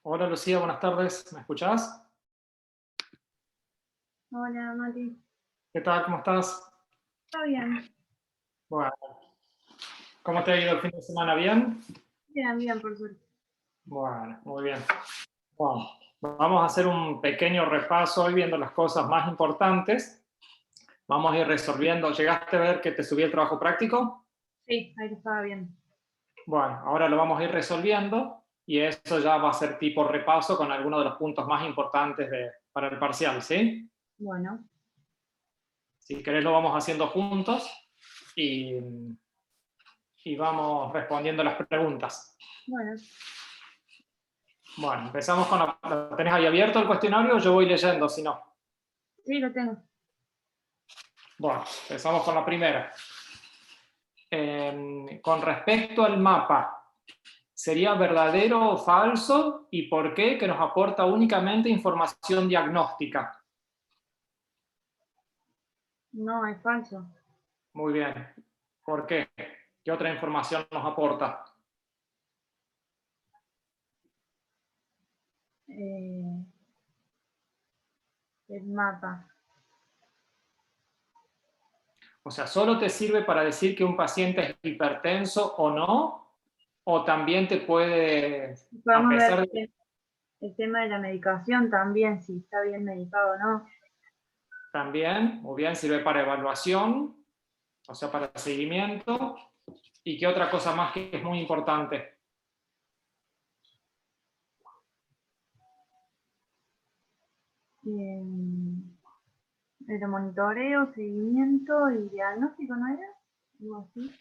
Hola Lucía, buenas tardes, ¿me escuchás? Hola, Mati. ¿Qué tal? ¿Cómo estás? ¿Está bien? Bueno, ¿cómo te ha ido el fin de semana? ¿Bien? Bien, bien, por suerte. Bueno, muy bien. Bueno, vamos a hacer un pequeño repaso hoy viendo las cosas más importantes. Vamos a ir resolviendo. ¿Llegaste a ver que te subí el trabajo práctico? Sí, ahí lo estaba viendo. Bueno, ahora lo vamos a ir resolviendo y eso ya va a ser tipo repaso con algunos de los puntos más importantes para el parcial, ¿sí? Bueno, Si querés lo vamos haciendo juntos y, y vamos respondiendo las preguntas. bueno, Bueno, empezamos con ¿lo tenés ahí abierto el cuestionario? Yo voy leyendo, si no. sí, lo tengo. Bueno, empezamos con la primera. Con respecto al mapa, ¿sería verdadero o falso? ¿Y por qué? Que nos aporta únicamente información diagnóstica. No, es falso. Muy bien. ¿Por qué? ¿Qué otra información nos aporta? Eh, el mapa. O sea, ¿solo te sirve para decir que un paciente es hipertenso o no? ¿O también te puede, a Podemos ver pesar de el tema de la medicación también, si está bien medicado o no. también, muy bien, sirve para evaluación, o sea, para seguimiento? ¿Y qué otra cosa más que es muy importante? Eh, el monitoreo, seguimiento y diagnóstico, ¿no era? Algo así.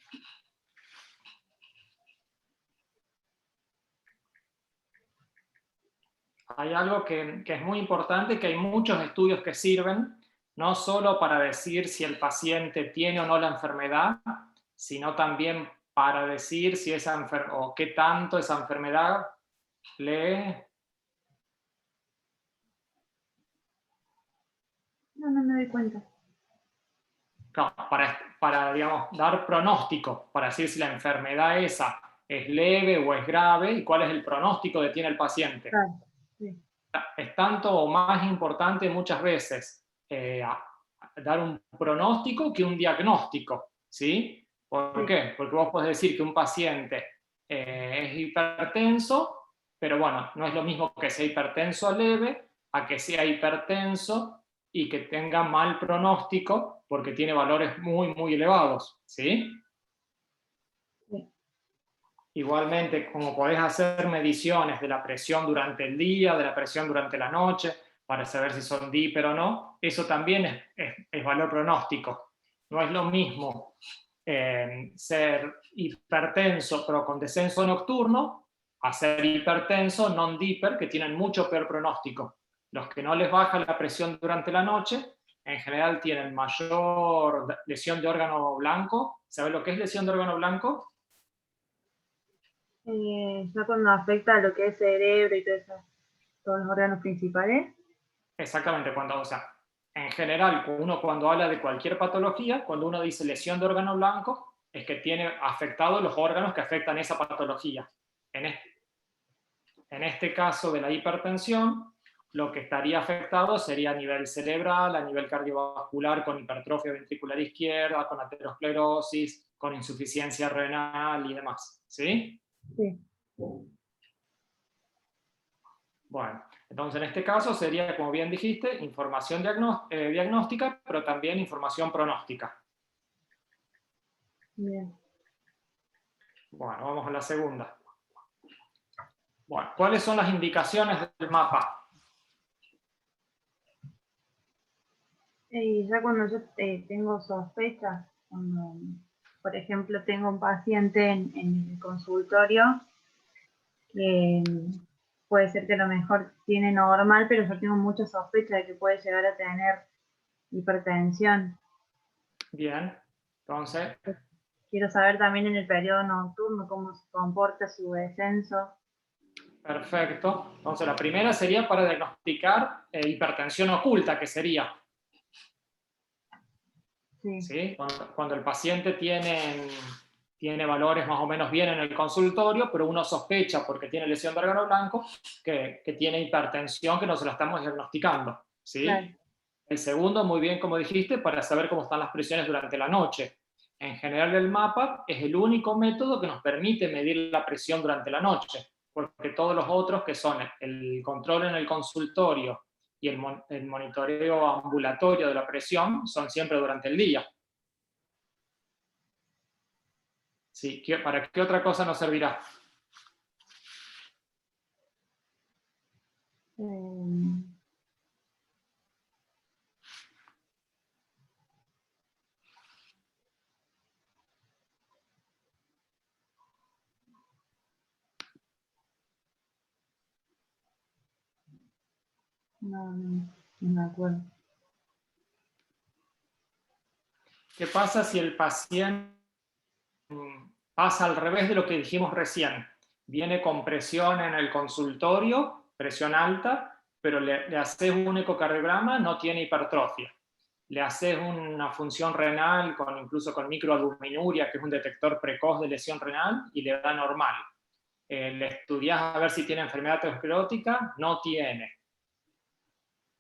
Hay algo que es muy importante, que hay muchos estudios que sirven, no solo para decir si el paciente tiene o no la enfermedad, sino también para decir si esa o qué tanto esa enfermedad le... No, no me doy cuenta. No, para, digamos, dar pronóstico, para decir si la enfermedad esa es leve o es grave y cuál es el pronóstico que tiene el paciente. Claro, sí, Es tanto o más importante muchas veces dar un pronóstico que un diagnóstico, ¿sí? ¿Por sí, qué? Porque vos podés decir que un paciente es hipertenso, pero bueno, no es lo mismo que sea hipertenso leve a que sea hipertenso y que tenga mal pronóstico porque tiene valores muy, muy elevados, ¿sí? sí. Igualmente, como podés hacer mediciones de la presión durante el día, de la presión durante la noche, para saber si son DIPER o no, eso también es valor pronóstico. No es lo mismo ser hipertenso pero con descenso nocturno a ser hipertenso non-DIPER, que tienen mucho peor pronóstico. Los que no les baja la presión durante la noche, en general tienen mayor lesión de órgano blanco. ¿Sabes lo que es lesión de órgano blanco? Ya cuando afecta a lo que es cerebro y todo eso, todos los órganos principales. Exactamente, o sea, en general, uno cuando habla de cualquier patología, cuando uno dice lesión de órgano blanco, es que tiene afectados los órganos que afectan esa patología. En este caso de la hipertensión, lo que estaría afectado sería a nivel cerebral, a nivel cardiovascular, con hipertrofia ventricular izquierda, con aterosclerosis, con insuficiencia renal y demás. ¿Sí? Sí, Bueno, entonces en este caso sería, como bien dijiste, información diagnóstica, pero también información pronóstica. bien. Bueno, vamos a la segunda. Bueno, ¿cuáles son las indicaciones del mapa? Y ya cuando yo tengo sospechas, cuando, por ejemplo, tengo un paciente en el consultorio que puede ser que a lo mejor tiene normal, pero yo tengo mucha sospecha de que puede llegar a tener hipertensión. Bien, entonces, Quiero saber también en el periodo nocturno cómo se comporta su descenso. perfecto. Entonces, la primera sería para diagnosticar hipertensión oculta, que sería, Sí, ¿sí? Cuando el paciente tiene valores más o menos bien en el consultorio, pero uno sospecha, porque tiene lesión de órgano blanco, que tiene hipertensión, que no se la estamos diagnosticando, ¿sí? Claro. El segundo, muy bien como dijiste, para saber cómo están las presiones durante la noche. En general el mapa es el único método que nos permite medir la presión durante la noche, porque todos los otros, que son el control en el consultorio y el monitoreo ambulatorio de la presión, son siempre durante el día. Sí, ¿para qué otra cosa nos servirá? No me acuerdo. ¿Qué pasa si el paciente pasa al revés de lo que dijimos recién? Viene con presión en el consultorio, presión alta, pero le haces un ecocardiograma, no tiene hipertrofia. Le haces una función renal, incluso con microalbuminuria, que es un detector precoz de lesión renal, y le da normal. Le estudias a ver si tiene enfermedad aterosclerótica, no tiene.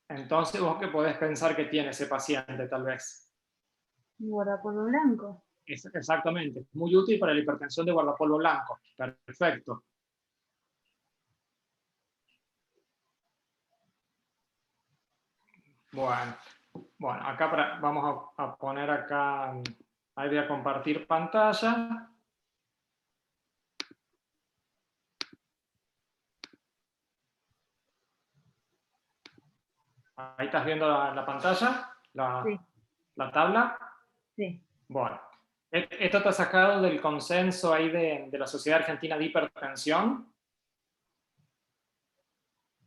Entonces, ¿vos qué podés pensar que tiene ese paciente, tal vez? Guardapolvo blanco. Exactamente, muy útil para la hipertensión de guardapolvo blanco. Perfecto. Bueno, acá vamos a poner acá, ahí voy a compartir pantalla. Ahí estás viendo la pantalla, Sí. la tabla. Sí. Bueno, esto está sacado del consenso ahí de la Sociedad Argentina de Hipertensión,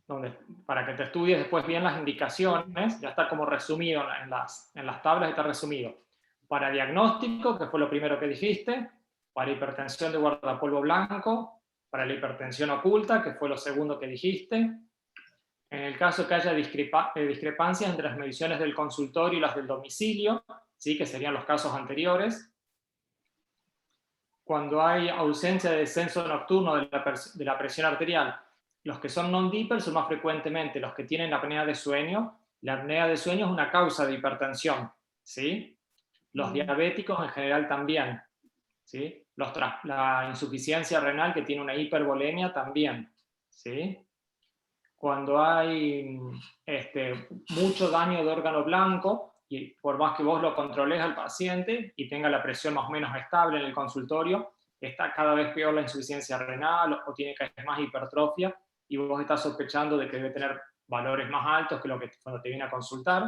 donde, para que te estudies después bien las indicaciones, ya está como resumido en las tablas, está resumido. Para diagnóstico, que fue lo primero que dijiste, para hipertensión de guardapolvo blanco, para la hipertensión oculta, que fue lo segundo que dijiste. En el caso que haya discrepancias entre las mediciones del consultorio y las del domicilio, ¿sí? Que serían los casos anteriores. Cuando hay ausencia de descenso nocturno de la presión arterial, los que son non-diper son más frecuentemente los que tienen apnea de sueño. La apnea de sueño es una causa de hipertensión, ¿sí? Los diabéticos en general también, ¿sí? La insuficiencia renal, que tiene una hipervolemia, también, ¿sí? Cuando hay mucho daño de órgano blanco, y por más que vos lo controles al paciente y tenga la presión más o menos estable en el consultorio, está cada vez peor la insuficiencia renal o tiene cada vez más hipertrofia, y vos estás sospechando de que debe tener valores más altos que lo que cuando te viene a consultar.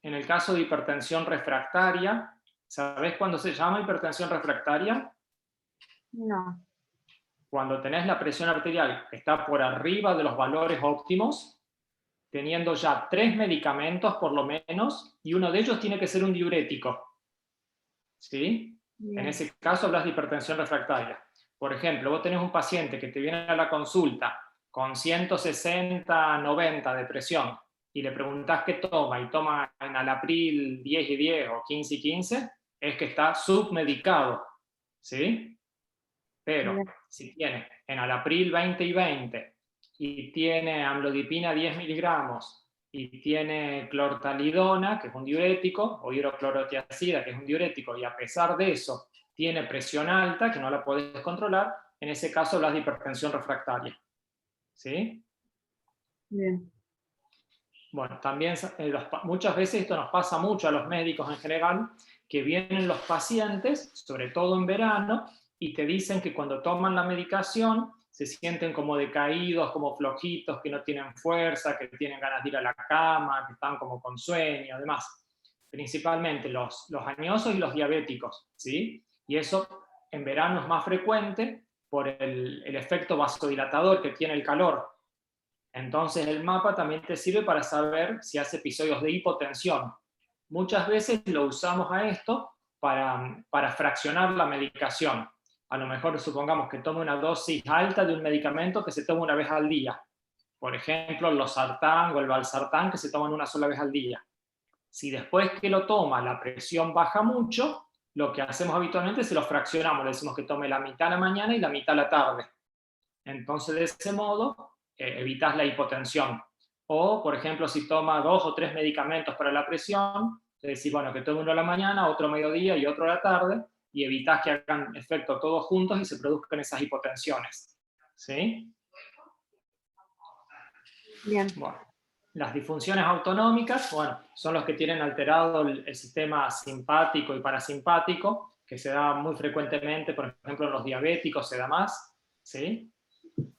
En el caso de hipertensión refractaria, ¿sabés cuándo se llama hipertensión refractaria? No. Cuando tenés la presión arterial que está por arriba de los valores óptimos, teniendo ya 3 medicamentos por lo menos, y uno de ellos tiene que ser un diurético, ¿sí? Bien. En ese caso hablas de hipertensión refractaria. Por ejemplo, vos tenés un paciente que te viene a la consulta con 160-90 de presión, y le preguntás qué toma, y toma enalapril 10 y 10 o 15 y 15, es que está submedicado, ¿sí? Pero Bien. si tiene enalapril 20 y 20, y tiene amlodipina 10 miligramos, y tiene clortalidona, que es un diurético, o hidroclorotiazida, que es un diurético, y a pesar de eso tiene presión alta, que no la podés controlar, en ese caso hablas de hipertensión refractaria, ¿sí? Bien. Bueno, también muchas veces esto nos pasa mucho a los médicos en general, que vienen los pacientes, sobre todo en verano, y te dicen que cuando toman la medicación se sienten como decaídos, como flojitos, que no tienen fuerza, que tienen ganas de ir a la cama, que están como con sueño, además. Principalmente los añosos y los diabéticos, ¿sí? Y eso en verano es más frecuente por el efecto vasodilatador que tiene el calor. Entonces el mapa también te sirve para saber si hace episodios de hipotensión. Muchas veces lo usamos a esto para fraccionar la medicación. A lo mejor supongamos que tome una dosis alta de un medicamento que se toma una vez al día. Por ejemplo, el losartán o el valsartán, que se toman una sola vez al día. Si después que lo toma la presión baja mucho, lo que hacemos habitualmente es se lo fraccionamos, le decimos que tome la mitad a la mañana y la mitad a la tarde. Entonces, de ese modo, evitas la hipotensión. O, por ejemplo, si toma 2 o 3 medicamentos para la presión, le decís, bueno, que tome uno a la mañana, otro a mediodía y otro a la tarde, y evitas que hagan efecto todos juntos y se produzcan esas hipotensiones. ¿Sí? Bien. Bueno, las disfunciones autonómicas, bueno, son los que tienen alterado el sistema simpático y parasimpático, que se da muy frecuentemente, por ejemplo, en los diabéticos se da más, ¿sí?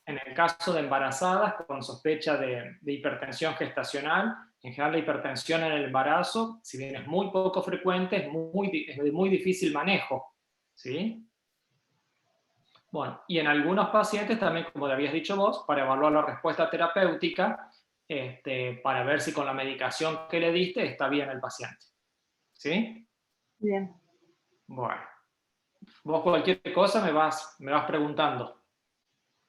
En el caso de embarazadas con sospecha de hipertensión gestacional, en general la hipertensión en el embarazo, si bien es muy poco frecuente, es de muy difícil manejo, ¿sí? Bueno, y en algunos pacientes también, como le habías dicho vos, para evaluar la respuesta terapéutica, para ver si con la medicación que le diste está bien el paciente. ¿Sí? Bien. Bueno, vos cualquier cosa me vas preguntando.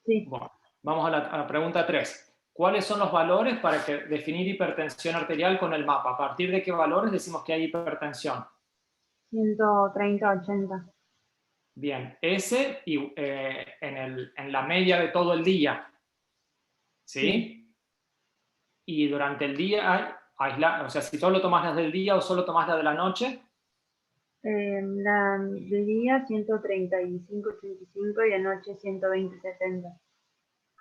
Sí. Bueno, vamos a la pregunta 3. ¿Cuáles son los valores para definir hipertensión arterial con el mapa? ¿A partir de qué valores decimos que hay hipertensión? 130, 80. Bien, ese en la media de todo el día. ¿Sí? Sí. Y durante el día, o sea, si solo tomas las del día o solo tomas las de la noche. La de día 135, 85 y de noche 120, 70.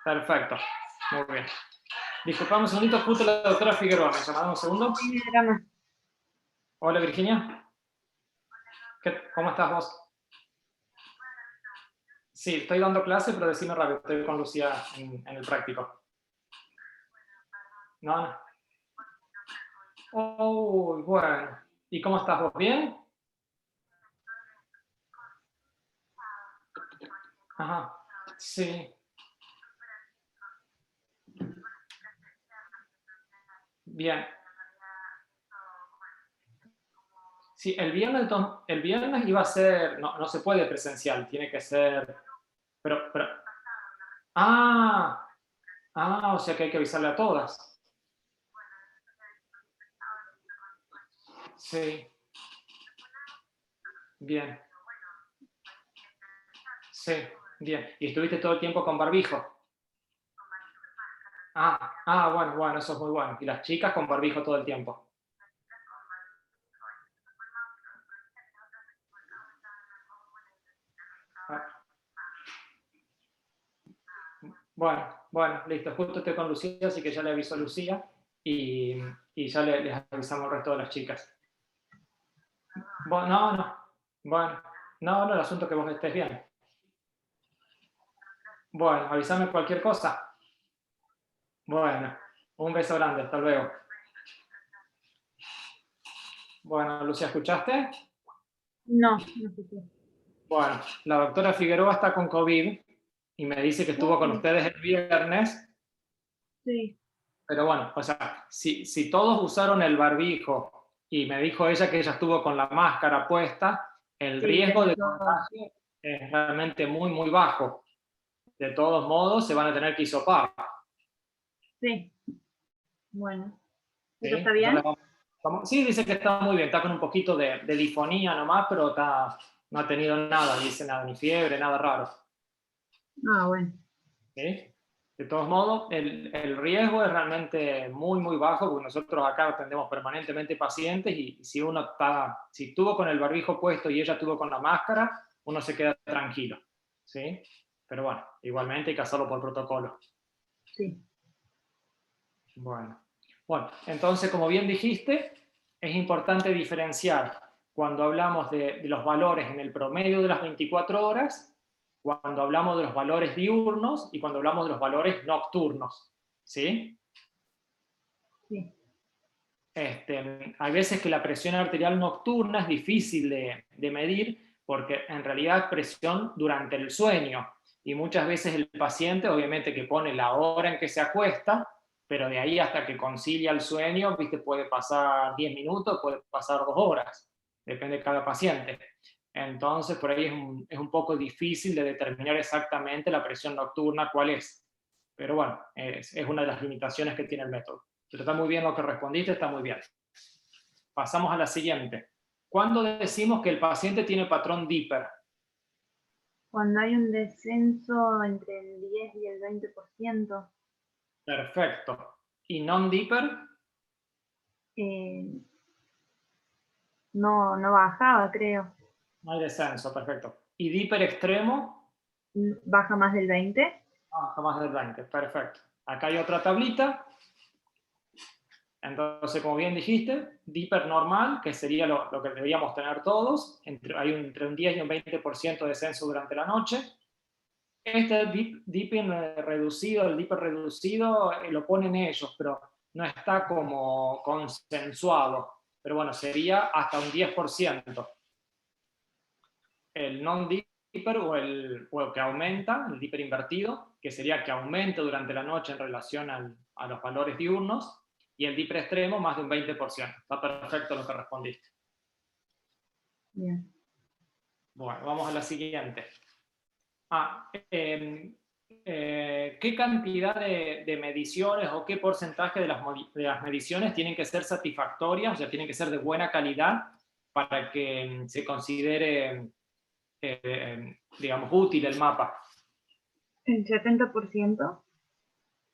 Perfecto, muy bien. Disculpame un segundito, justo la doctora Figueroa, ¿me llamaron un segundo? Sí, drama. Hola Virginia, ¿cómo estás vos? Sí, estoy dando clase, pero decime rápido, estoy con Lucía en el práctico. No, no. Oh, bueno. ¿Y cómo estás vos? ¿Bien? Ajá, sí. Bien. Sí, el viernes iba a ser, no se puede presencial, tiene que ser, pero, o sea que hay que avisarle a todas. Sí, bien, sí, bien. ¿Y estuviste todo el tiempo con barbijo? Bueno, eso es muy bueno. Y las chicas con barbijo todo el tiempo. Bueno, listo. Justo estoy con Lucía, así que ya le aviso a Lucía y ya les avisamos al resto de las chicas. Bueno, no, el asunto es que vos estés bien. Bueno, avísame cualquier cosa. Bueno, un beso grande, hasta luego. Bueno, Lucía, ¿escuchaste? No, no sé qué. Bueno, la doctora Figueroa está con COVID y me dice que estuvo con ustedes el viernes. Sí. Pero bueno, o sea, si todos usaron el barbijo y me dijo ella que ella estuvo con la máscara puesta, el Sí, riesgo de tengo. contagio es realmente muy, muy bajo. De todos modos, se van a tener que hisopar. Sí. Bueno. ¿Eso está ¿Sí? bien? Sí, dice que está muy bien, está con un poquito de disfonía nomás, pero no ha tenido nada, dice nada, ni fiebre, nada raro. Bueno. ¿Sí? De todos modos, el riesgo es realmente muy, muy bajo, porque nosotros acá atendemos permanentemente pacientes y si si estuvo con el barbijo puesto y ella estuvo con la máscara, uno se queda tranquilo. ¿Sí? Pero bueno, igualmente hay que hacerlo por protocolo. Sí. Bueno, entonces, como bien dijiste, es importante diferenciar cuando hablamos de los valores en el promedio de las 24 horas, cuando hablamos de los valores diurnos y cuando hablamos de los valores nocturnos. ¿Sí? Sí. Hay veces que la presión arterial nocturna es difícil de medir porque en realidad es presión durante el sueño y muchas veces el paciente obviamente que pone la hora en que se acuesta, pero de ahí hasta que concilia el sueño, ¿viste? Puede pasar 10 minutos, puede pasar 2 horas, depende de cada paciente. Entonces por ahí es un poco difícil de determinar exactamente la presión nocturna cuál es. Pero bueno, es una de las limitaciones que tiene el método. Pero está muy bien lo que respondiste, está muy bien. Pasamos a la siguiente. ¿Cuándo decimos que el paciente tiene patrón Dipper? Cuando hay un descenso entre el 10 y el 20%, Perfecto. ¿Y non-Dipper? eh, no bajaba, creo. No hay descenso, perfecto. ¿Y Dipper extremo? Baja más del 20. Baja más del 20, perfecto. Acá hay otra tablita. Entonces, como bien dijiste, Dipper normal, que sería lo que deberíamos tener todos, hay entre un 10 y un 20% de descenso durante la noche. Este Dipper reducido, el Dipper reducido lo ponen ellos, pero no está como consensuado. Pero bueno, sería hasta un 10%. El non-Dipper o el que aumenta, el Dipper invertido, que sería que aumente durante la noche en relación a los valores diurnos, y el Dipper extremo más de un 20%. Está perfecto lo que respondiste. Bien. Bueno, vamos a la siguiente. ¿Qué cantidad de mediciones o qué porcentaje de las mediciones tienen que ser satisfactorias, o sea, tienen que ser de buena calidad para que se considere, digamos, útil el mapa? El 70%.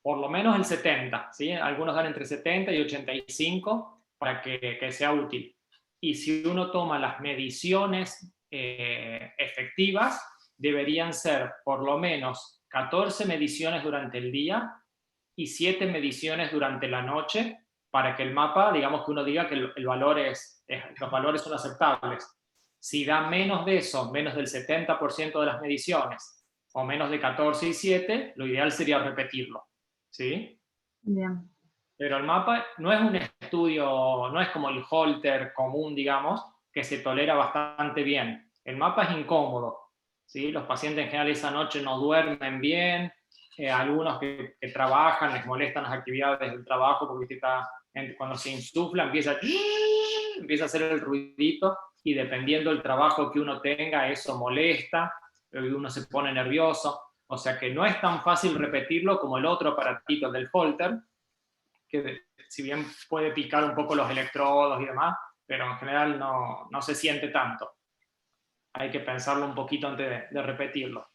Por lo menos el 70, ¿sí? Algunos dan entre 70 y 85 para que sea útil. Y si uno toma las mediciones efectivas, deberían ser por lo menos 14 mediciones durante el día y 7 mediciones durante la noche para que el mapa, digamos que uno diga que los valores son aceptables. Si da menos de eso, menos del 70% de las mediciones, o menos de 14 y 7, lo ideal sería repetirlo. ¿Sí? Bien. Pero el mapa no es un estudio, no es como el Holter común, digamos, que se tolera bastante bien. El mapa es incómodo, ¿sí? Los pacientes en general esa noche no duermen bien, algunos que trabajan les molestan las actividades del trabajo porque cuando se insufla empieza a hacer el ruidito y dependiendo del trabajo que uno tenga, eso molesta, uno se pone nervioso. O sea que no es tan fácil repetirlo como el otro aparatito del Holter, que si bien puede picar un poco los electrodos y demás, pero en general no se siente tanto. Hay que pensarlo un poquito antes de repetirlo.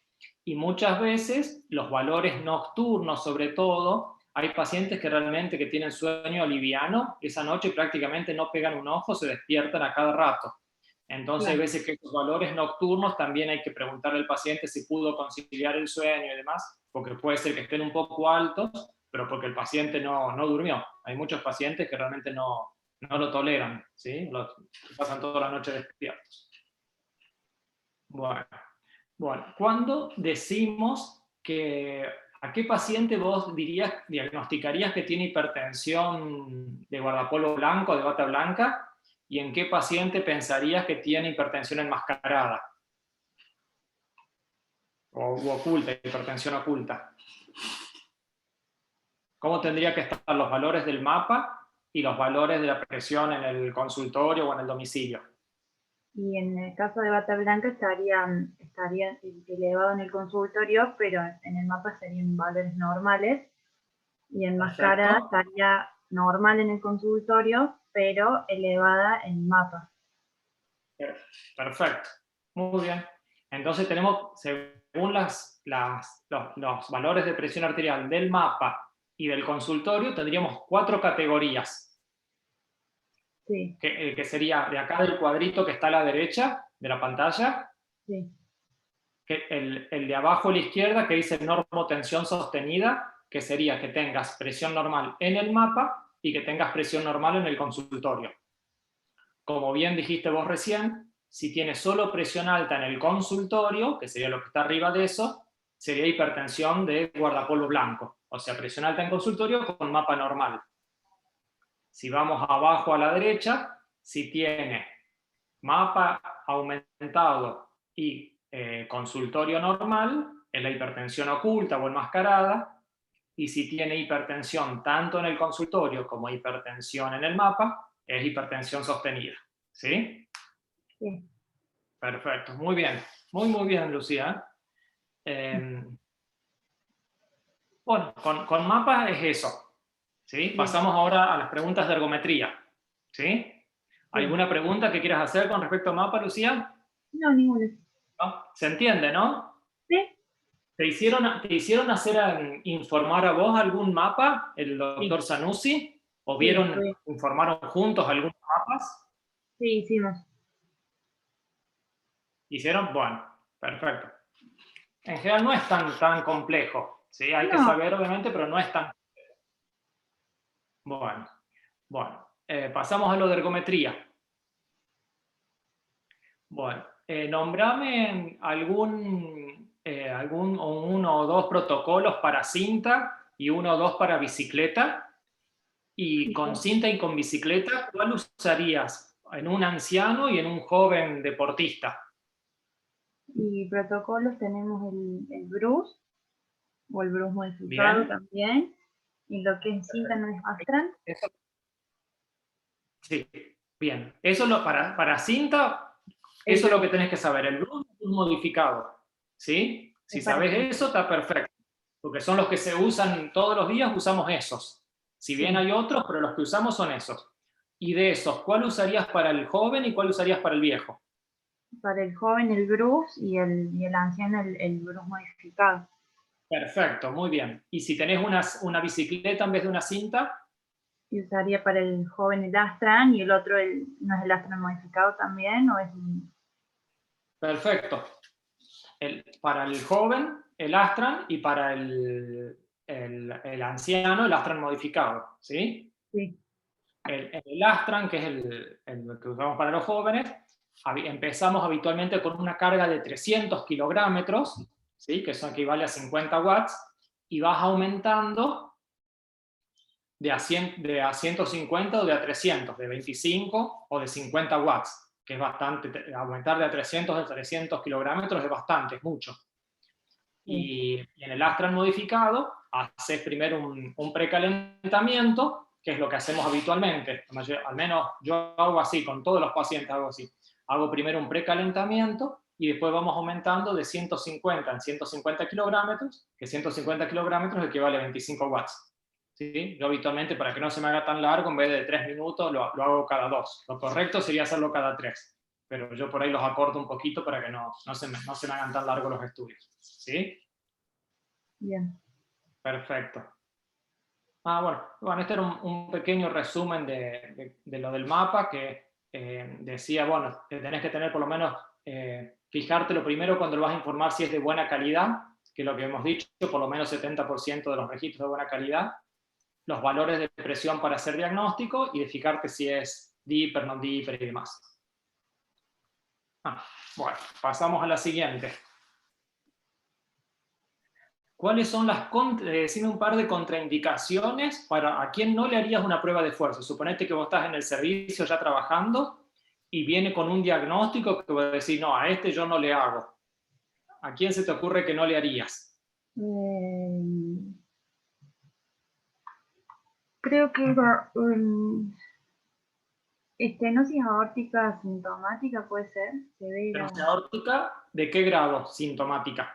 Y muchas veces los valores nocturnos, sobre todo, hay pacientes que realmente que tienen sueño liviano, esa noche prácticamente no pegan un ojo, se despiertan a cada rato. Entonces, hay veces que esos valores nocturnos también hay que preguntarle al paciente si pudo conciliar el sueño y demás, porque puede ser que estén un poco altos, pero porque el paciente no durmió. Hay muchos pacientes que realmente no lo toleran, ¿sí? Pasan toda la noche despiertos. Bueno, ¿cuándo decimos a qué paciente vos diagnosticarías que tiene hipertensión de guardapolvo blanco, de bata blanca? ¿Y en qué paciente pensarías que tiene hipertensión enmascarada? U oculta, hipertensión oculta. ¿Cómo tendría que estar los valores del mapa y los valores de la presión en el consultorio o en el domicilio? Y en el caso de bata blanca estaría elevado en el consultorio, pero en el mapa serían valores normales. Y enmascarada estaría normal en el consultorio, pero elevada en el mapa. Perfecto. Muy bien. Entonces tenemos, según los valores de presión arterial del mapa y del consultorio, tendríamos 4 categorías. Sí. Que sería de acá del cuadrito que está a la derecha de la pantalla. Sí. El de abajo a la izquierda que dice normotensión sostenida, que sería que tengas presión normal en el mapa y que tengas presión normal en el consultorio. Como bien dijiste vos recién, si tienes solo presión alta en el consultorio, que sería lo que está arriba de eso, sería hipertensión de guardapolvo blanco, o sea, presión alta en consultorio con mapa normal. Si vamos abajo a la derecha, si tiene mapa aumentado y consultorio normal, es la hipertensión oculta o enmascarada, y si tiene hipertensión tanto en el consultorio como hipertensión en el mapa, es hipertensión sostenida. ¿Sí? Sí. Perfecto, muy bien. Muy bien, Lucía. Bueno, con mapas es eso. ¿Sí? Pasamos ahora a las preguntas de ergometría. ¿Sí? ¿Alguna pregunta que quieras hacer con respecto al mapa, Lucía? No, ninguna. ¿No? ¿Se entiende, no? ¿Sí? ¿Te hicieron informar a vos algún mapa, el Sí, doctor Zanussi? ¿O sí, informaron juntos algunos mapas? sí, hicimos. ¿Hicieron? Bueno, perfecto. En general no es tan complejo. ¿Sí? Hay que No, saber, obviamente, pero no es tan... Bueno. Pasamos a lo de ergometría. Bueno, nombrame algún uno o dos protocolos para cinta y uno o dos para bicicleta. Y con cinta y con bicicleta, ¿cuál usarías en un anciano y en un joven deportista? y protocolos tenemos el Bruce, o el Bruce modificado Bien. también, y lo que es cinta no es Astran. Eso, sí, bien. Eso para cinta, El eso es lo que Bruce, tenés que saber. El Bluetooth es modificado. ¿Sí? Si es para sabes cinta. eso, está perfecto. Porque son los que se usan todos los días, usamos esos. Si bien Sí, hay otros, pero los que usamos son esos. Y de esos, ¿cuál usarías para el joven y cuál usarías para el viejo? para el joven el Bruce y el anciano el Bruce modificado. Perfecto, muy bien. Y si tenés una bicicleta en vez de una cinta, Y usaría para el joven el Astran y el otro no es el Astran modificado también, o es perfecto. Para el joven, el Astran, y para el anciano, el Astran modificado. ¿Sí? sí, El Astran, que es el que usamos para los jóvenes, empezamos habitualmente con una carga de 300 kilogramos, ¿sí? Que eso equivale a 50 watts, y vas aumentando de a 150 o de a 300, de 25 o de 50 watts, que es bastante. Aumentar de a 300 kilogramos es bastante, es mucho. sí, Y en el Astral modificado, haces primero un precalentamiento, que es lo que hacemos habitualmente. Al menos yo hago así, con todos los pacientes hago así. Hago primero un precalentamiento y después vamos aumentando de 150 en 150 kilogramos, que 150 kilogramos equivale a 25 watts. ¿Sí? Yo habitualmente, para que no se me haga tan largo, en vez de 3 minutos, lo hago cada 2. Lo correcto sería hacerlo cada 3. Pero yo por ahí los acorto un poquito para que no se me hagan tan largos los estudios. ¿Sí? bien. Perfecto. Bueno, este era un pequeño resumen de lo del mapa que decía, bueno, que tenés que tener por lo menos, fijarte lo primero cuando lo vas a informar si es de buena calidad, que es lo que hemos dicho, por lo menos 70% de los registros de buena calidad, los valores de presión para hacer diagnóstico y de fijarte si es DIPER, no DIPER y demás. Bueno, pasamos a la siguiente. ¿Cuáles son decime un par de contraindicaciones para a quién no le harías una prueba de esfuerzo? Suponete que vos estás en el servicio ya trabajando y viene con un diagnóstico que vos decís, no, a este yo no le hago. ¿A quién se te ocurre que no le harías? Creo que estenosis aórtica asintomática puede ser, severa. ¿Estenosis aórtica? ¿De qué grado sintomática?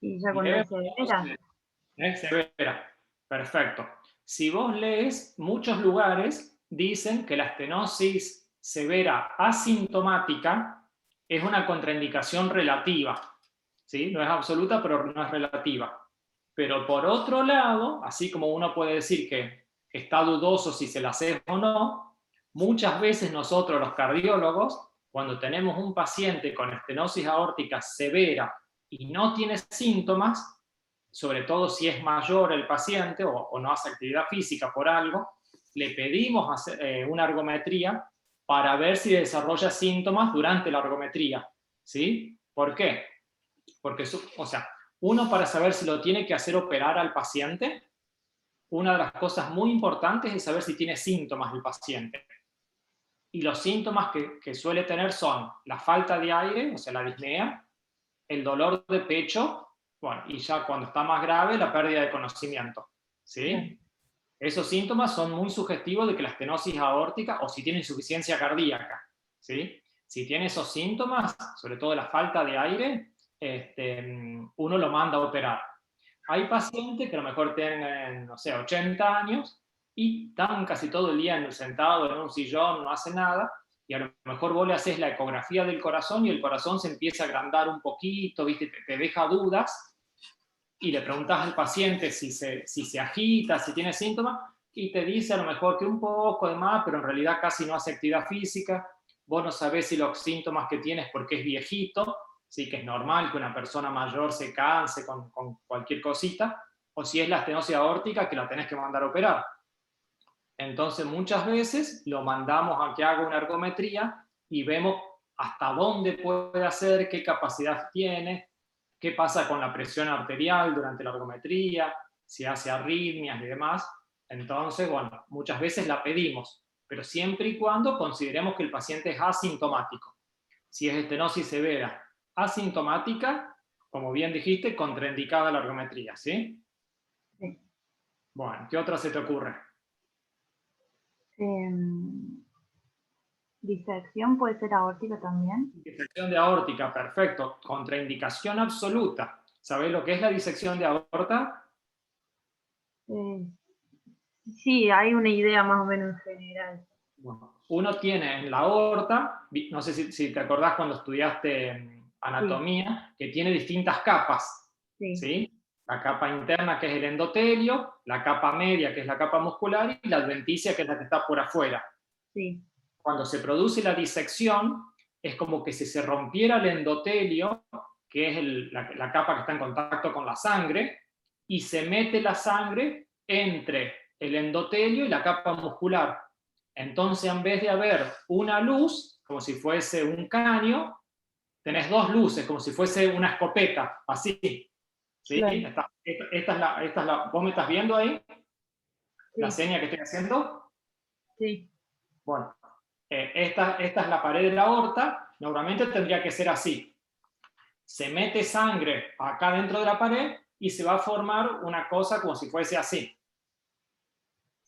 Y ya cuando Leve, es severa, severa. Perfecto. Si vos lees, muchos lugares dicen que la estenosis severa asintomática es una contraindicación relativa. ¿Sí? No es absoluta, pero no es relativa. Pero por otro lado, así como uno puede decir que está dudoso si se la hace o no, muchas veces nosotros los cardiólogos, cuando tenemos un paciente con estenosis aórtica severa y no tiene síntomas, sobre todo si es mayor el paciente o no hace actividad física por algo, le pedimos hacer, una ergometría para ver si desarrolla síntomas durante la ergometría. ¿Sí? ¿Por qué? Porque, o sea, uno, para saber si lo tiene que hacer operar al paciente, una de las cosas muy importantes es saber si tiene síntomas el paciente. Y los síntomas que suele tener son la falta de aire, o sea, la disnea, el dolor de pecho, bueno, y ya cuando está más grave, la pérdida de conocimiento. bien, ¿Sí? Esos síntomas son muy sugestivos de que la estenosis aórtica, o si tiene insuficiencia cardíaca. ¿Sí? Si tiene esos síntomas, sobre todo la falta de aire, uno lo manda a operar. Hay pacientes que a lo mejor tienen, no sé, 80 años y están casi todo el día sentado en un sillón, no hace nada, y a lo mejor vos le haces la ecografía del corazón y el corazón se empieza a agrandar un poquito, ¿viste? Te deja dudas, y le preguntas al paciente si se agita, si tiene síntomas, y te dice a lo mejor que un poco de más, pero en realidad casi no hace actividad física. Vos no sabés si los síntomas que tienes porque es viejito, sí que es normal que una persona mayor se canse con cualquier cosita, o si es la estenosis aórtica que la tenés que mandar a operar. Entonces muchas veces lo mandamos a que haga una ergometría y vemos hasta dónde puede hacer, qué capacidad tiene, qué pasa con la presión arterial durante la ergometría, si hace arritmias y demás. Entonces, bueno, muchas veces la pedimos, pero siempre y cuando consideremos que el paciente es asintomático. Si es estenosis severa asintomática, como bien dijiste, contraindicada la ergometría, ¿sí? Sí. Bueno, ¿qué otra se te ocurre? Disección puede ser aórtica también. Disección de aórtica, perfecto. Contraindicación absoluta. ¿Sabés lo que es la disección de aorta? Sí, hay una idea más o menos general. Bueno, uno tiene en la aorta, no sé si te acordás cuando estudiaste anatomía, que tiene distintas capas, Sí. ¿sí? La capa interna, que es el endotelio, la capa media, que es la capa muscular, y la adventicia, que es la que está por afuera. Sí. Cuando se produce la disección, es como que si se rompiera el endotelio, que es la capa que está en contacto con la sangre, y se mete la sangre entre el endotelio y la capa muscular. Entonces, en vez de haber una luz, como si fuese un caño, tenés dos luces, como si fuese una escopeta, así. ¿Sí? Claro. Esta es la, ¿vos me estás viendo ahí? Sí. La seña que estoy haciendo. Sí. Bueno, esta es la pared de la aorta, normalmente tendría que ser así. Se mete sangre acá dentro de la pared y se va a formar una cosa como si fuese así.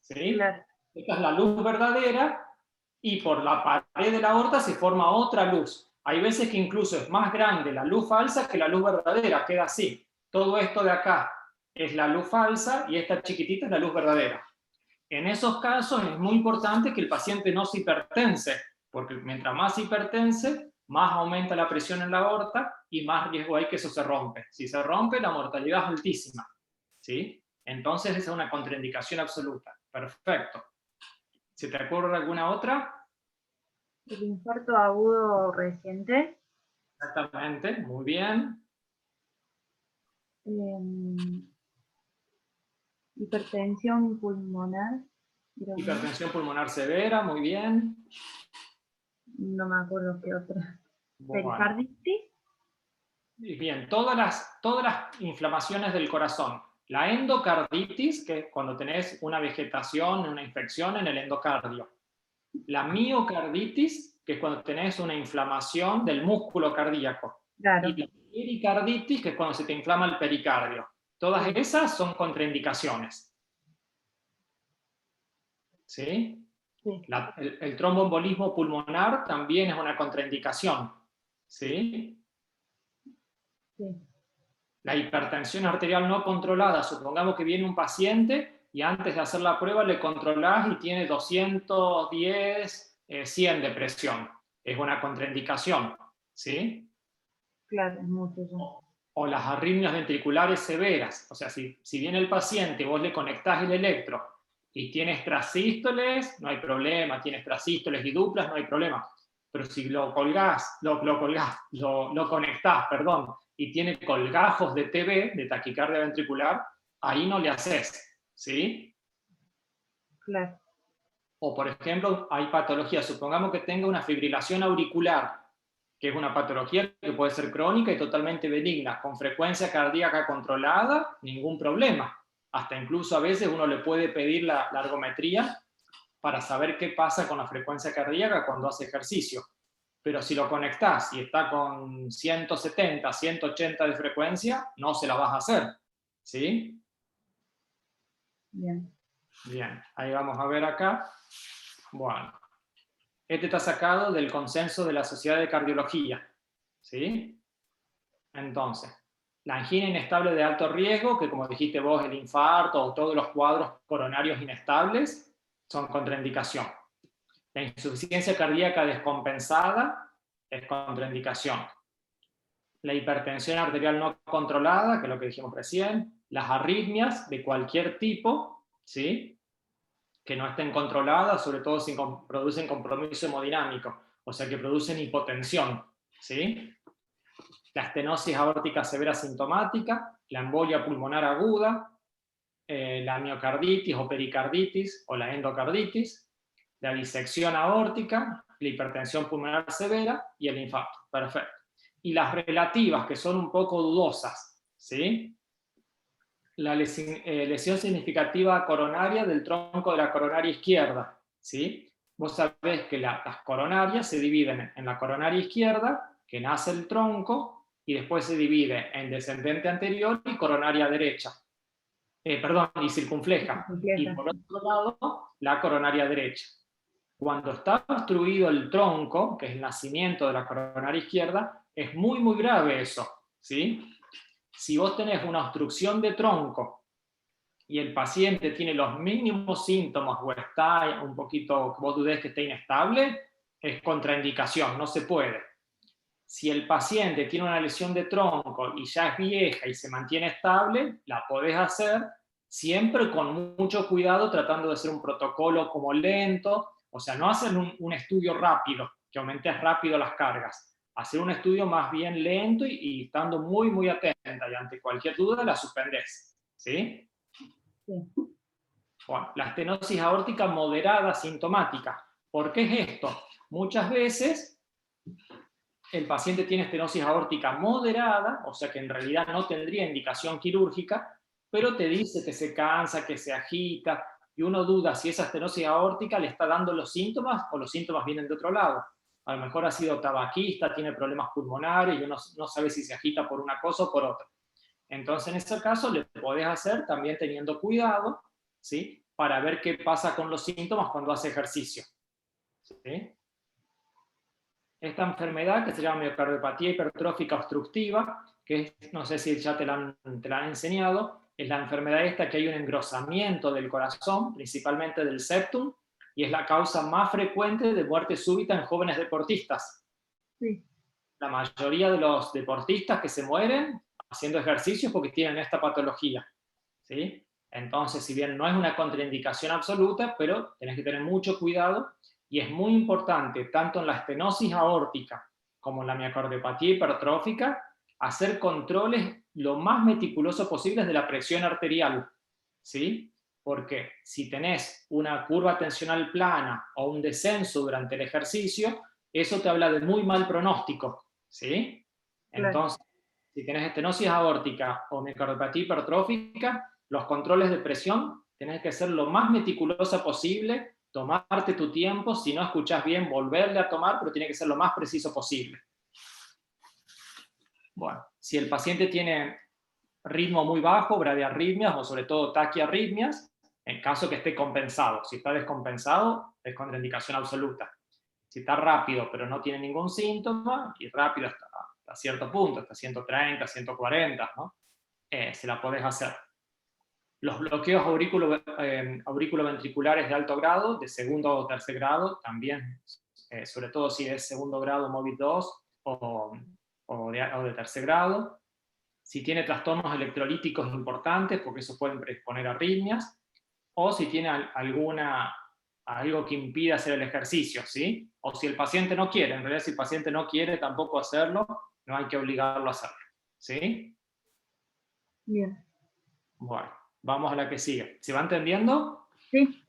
¿Sí? Claro. Esta es la luz verdadera y por la pared de la aorta se forma otra luz. Hay veces que incluso es más grande la luz falsa que la luz verdadera, queda así. Todo esto de acá es la luz falsa y esta chiquitita es la luz verdadera. En esos casos es muy importante que el paciente no se hipertense, porque mientras más hipertense, más aumenta la presión en la aorta y más riesgo hay que eso se rompe. Si se rompe, la mortalidad es altísima, ¿sí? Entonces esa es una contraindicación absoluta. Perfecto. ¿Se te ocurre alguna otra? El infarto agudo reciente. Exactamente, muy bien. Hipertensión pulmonar. Hipertensión pulmonar severa, muy bien. No me acuerdo qué otra. Bueno, Pericarditis. bien, todas las inflamaciones del corazón. La endocarditis, que es cuando tenés una vegetación, una infección en el endocardio. La miocarditis, que es cuando tenés una inflamación del músculo cardíaco. Claro. Y la pericarditis, que es cuando se te inflama el pericardio. Todas esas son contraindicaciones. ¿Sí? Sí. El tromboembolismo pulmonar también es una contraindicación. ¿Sí? Sí. La hipertensión arterial no controlada, supongamos que viene un paciente y antes de hacer la prueba le controlás y tiene 210, 100 de presión. Es una contraindicación, ¿sí? Claro, es mucho eso. O las arritmias ventriculares severas. O sea, si viene el paciente, vos le conectás el electro y tiene extrasístoles, no hay problema. Tiene extrasístoles y duplas, no hay problema. Pero si lo conectás, perdón, y tiene colgajos de TB, de taquicardia ventricular, ahí no le haces, ¿sí? Claro. O, por ejemplo, hay patologías, supongamos que tenga una fibrilación auricular, que es una patología que puede ser crónica y totalmente benigna, con frecuencia cardíaca controlada, ningún problema. Hasta incluso a veces uno le puede pedir la ergometría para saber qué pasa con la frecuencia cardíaca cuando hace ejercicio. Pero si lo conectás y está con 170, 180 de frecuencia, no se la vas a hacer. ¿Sí? Bien. Bien, ahí vamos a ver acá. Bueno, este está sacado del consenso de la Sociedad de Cardiología. ¿Sí? Entonces, La angina inestable de alto riesgo, que como dijiste vos, el infarto o todos los cuadros coronarios inestables, son contraindicación. La insuficiencia cardíaca descompensada es contraindicación. La hipertensión arterial no controlada, que es lo que dijimos recién, las arritmias de cualquier tipo, ¿sí?, que no estén controladas, sobre todo si producen compromiso hemodinámico, o sea que producen hipotensión, ¿sí? La estenosis aórtica severa sintomática, la embolia pulmonar aguda, la miocarditis o pericarditis o la endocarditis, la disección aórtica, la hipertensión pulmonar severa y el infarto. Perfecto. Y las relativas, que son un poco dudosas, ¿sí? La lesión significativa coronaria del tronco de la coronaria izquierda, ¿sí? Vos sabés que las coronarias se dividen en la coronaria izquierda, que nace el tronco, y después se divide en descendente anterior y coronaria derecha. Y circunfleja. Y por otro lado, la coronaria derecha. Cuando está obstruido el tronco, que es el nacimiento de la coronaria izquierda, es muy, muy grave eso, ¿sí? Si vos tenés una obstrucción de tronco y el paciente tiene los mínimos síntomas o está un poquito, vos dudés que esté inestable, es contraindicación, no se puede. Si el paciente tiene una lesión de tronco y ya es vieja y se mantiene estable, la podés hacer, siempre con mucho cuidado, tratando de hacer un protocolo como lento, o sea, no hacer un estudio rápido, que aumentes rápido las cargas, hacer un estudio más bien lento y estando muy, muy atenta, y ante cualquier duda la suspendés, ¿sí? Sí. Bueno, la estenosis aórtica moderada sintomática. ¿Por qué es esto? Muchas veces el paciente tiene estenosis aórtica moderada, o sea que en realidad no tendría indicación quirúrgica, pero te dice que se cansa, que se agita, y uno duda si esa estenosis aórtica le está dando los síntomas o los síntomas vienen de otro lado. A lo mejor ha sido tabaquista, tiene problemas pulmonares y uno no sabe si se agita por una cosa o por otra. Entonces, en ese caso, le podés hacer también teniendo cuidado, ¿sí?, para ver qué pasa con los síntomas cuando hace ejercicio, ¿sí? Esta enfermedad, que se llama miocardiopatía hipertrófica obstructiva, que es, no sé si ya te la han enseñado, es la enfermedad esta que hay un engrosamiento del corazón, principalmente del septum, y es la causa más frecuente de muerte súbita en jóvenes deportistas. Sí. La mayoría de los deportistas que se mueren haciendo ejercicios porque tienen esta patología, ¿sí? Entonces, si bien no es una contraindicación absoluta, pero tenés que tener mucho cuidado, y es muy importante, tanto en la estenosis aórtica como en la miocardiopatía hipertrófica, hacer controles lo más meticulosos posibles de la presión arterial, ¿sí? Porque si tenés una curva tensional plana o un descenso durante el ejercicio, eso te habla de muy mal pronóstico, ¿sí? Entonces, si tenés estenosis aórtica o miocardiopatía hipertrófica, los controles de presión tenés que ser lo más meticulosa posible, tomarte tu tiempo, si no escuchás bien, volverle a tomar, pero tiene que ser lo más preciso posible. Bueno, si el paciente tiene ritmo muy bajo, bradiarritmias o sobre todo taquiarritmias, en caso que esté compensado. Si está descompensado, es contraindicación absoluta. Si está rápido pero no tiene ningún síntoma, y rápido hasta cierto punto, hasta 130, 140, ¿no? Se la podés hacer. Los bloqueos auriculoventriculares de alto grado, de segundo o tercer grado, también, sobre todo si es segundo grado MOVID 2 o de tercer grado. Si tiene trastornos electrolíticos importantes, porque eso pueden predisponer a arritmias, o si tiene algo que impida hacer el ejercicio, ¿sí? O si el paciente no quiere, en realidad si el paciente no quiere tampoco hacerlo, no hay que obligarlo a hacerlo, ¿sí? Bien. Bueno, vamos a la que sigue. ¿Se va entendiendo? Sí.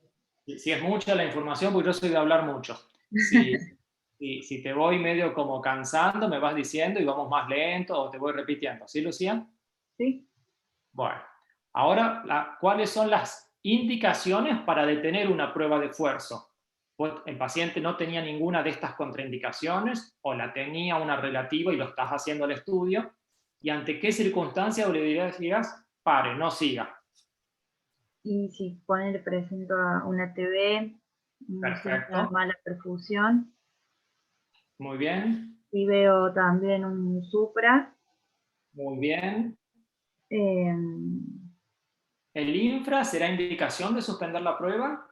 Si es mucha la información, porque yo soy de hablar mucho. Si te voy medio como cansando, me vas diciendo y vamos más lento o te voy repitiendo. ¿Sí, Lucía? Sí. Bueno, ahora, ¿cuáles son las indicaciones para detener una prueba de esfuerzo? El paciente no tenía ninguna de estas contraindicaciones o la tenía una relativa y lo estás haciendo el estudio. ¿Y ante qué circunstancia le dirías, pare, no siga? Y si ponerle presento a una TB, una Perfecto, mala perfusión. muy bien, Y veo también un supra. muy bien. Eh, ¿El infra será indicación de suspender la prueba?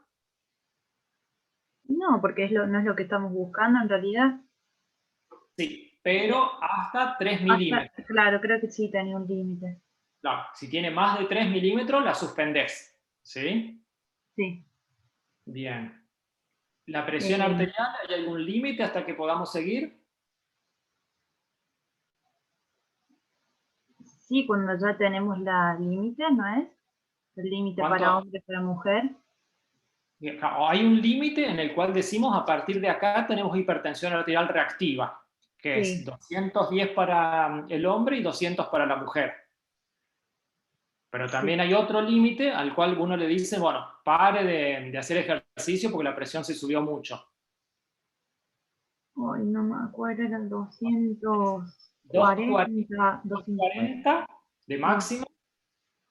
no, porque no es lo que estamos buscando en realidad. Sí, pero hasta 3 Hasta, milímetros. claro, creo que sí tenía un límite. Claro, si tiene más de 3 milímetros, la suspendés. ¿Sí? Sí. Bien. ¿La presión Eh, arterial, hay algún límite hasta que podamos seguir? sí, cuando ya tenemos la límite, ¿no es? El límite para ¿Cuánto? hombre y para mujer. Hay un límite en el cual decimos a partir de acá tenemos hipertensión arterial reactiva, que es Sí. 210 para el hombre y 200 para la mujer. Pero Sí. también hay otro límite al cual uno le dice, bueno, pare de hacer ejercicio porque la presión se subió mucho. Hoy no me acuerdo, eran 240, 240, 250. 240 de Sí, máximo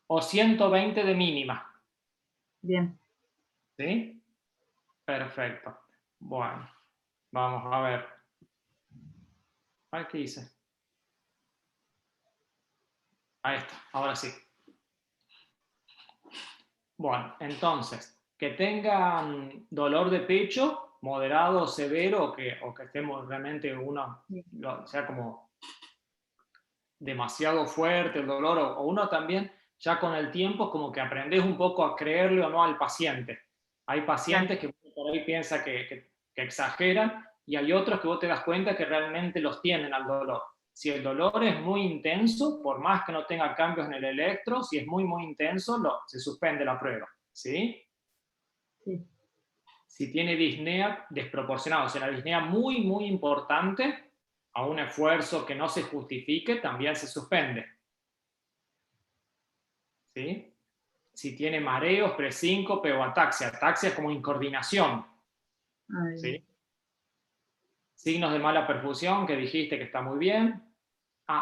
o 120 de mínima. bien. ¿Sí? Perfecto. Bueno, vamos a ver. A ver qué hice. Ahí está, ahora sí. Bueno, entonces, que tengan dolor de pecho, moderado o severo, o que estemos realmente uno, Sí, sea como demasiado fuerte el dolor, o uno también, ya con el tiempo, como que aprendes un poco a creerle o no al paciente. Hay claro. pacientes que por ahí piensa que exageran, y hay otros que vos te das cuenta que realmente los tienen al dolor. Si el dolor es muy intenso, por más que no tenga cambios en el electro, si es muy, muy intenso, se suspende la prueba. ¿Sí? Sí, Si tiene disnea desproporcionada, o sea, una disnea muy, muy importante, a un esfuerzo que no se justifique, también se suspende. ¿Sí? Si tiene mareos, presíncope o ataxia. Ataxia es como incoordinación. bien. ¿Sí? Signos de mala perfusión, que dijiste que está muy bien.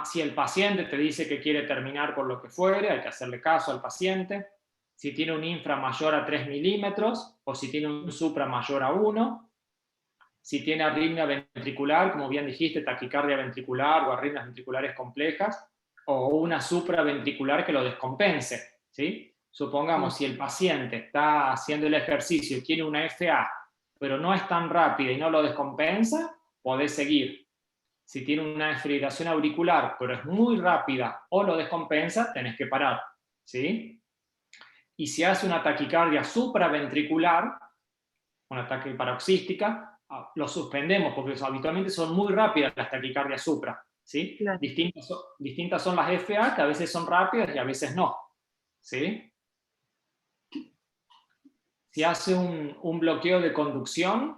Si el paciente te dice que quiere terminar por lo que fuere, hay que hacerle caso al paciente. Si tiene un infra mayor a 3 milímetros o si tiene un supra mayor a 1. Si tiene arritmia ventricular, como bien dijiste, taquicardia ventricular o arritmias ventriculares complejas, o una supraventricular que lo descompense. ¿Sí? Sí, Supongamos, si el paciente está haciendo el ejercicio y tiene una FA, pero no es tan rápida y no lo descompensa, podés seguir. Si tiene una fibrilación auricular, pero es muy rápida o lo descompensa, tenés que parar. ¿Sí? Y si hace una taquicardia supraventricular, un ataque paroxística, lo suspendemos porque habitualmente son muy rápidas las taquicardias supra. ¿Sí? claro. Distintas son las FA, que a veces son rápidas y a veces no. ¿Sí? Si hace un bloqueo de conducción,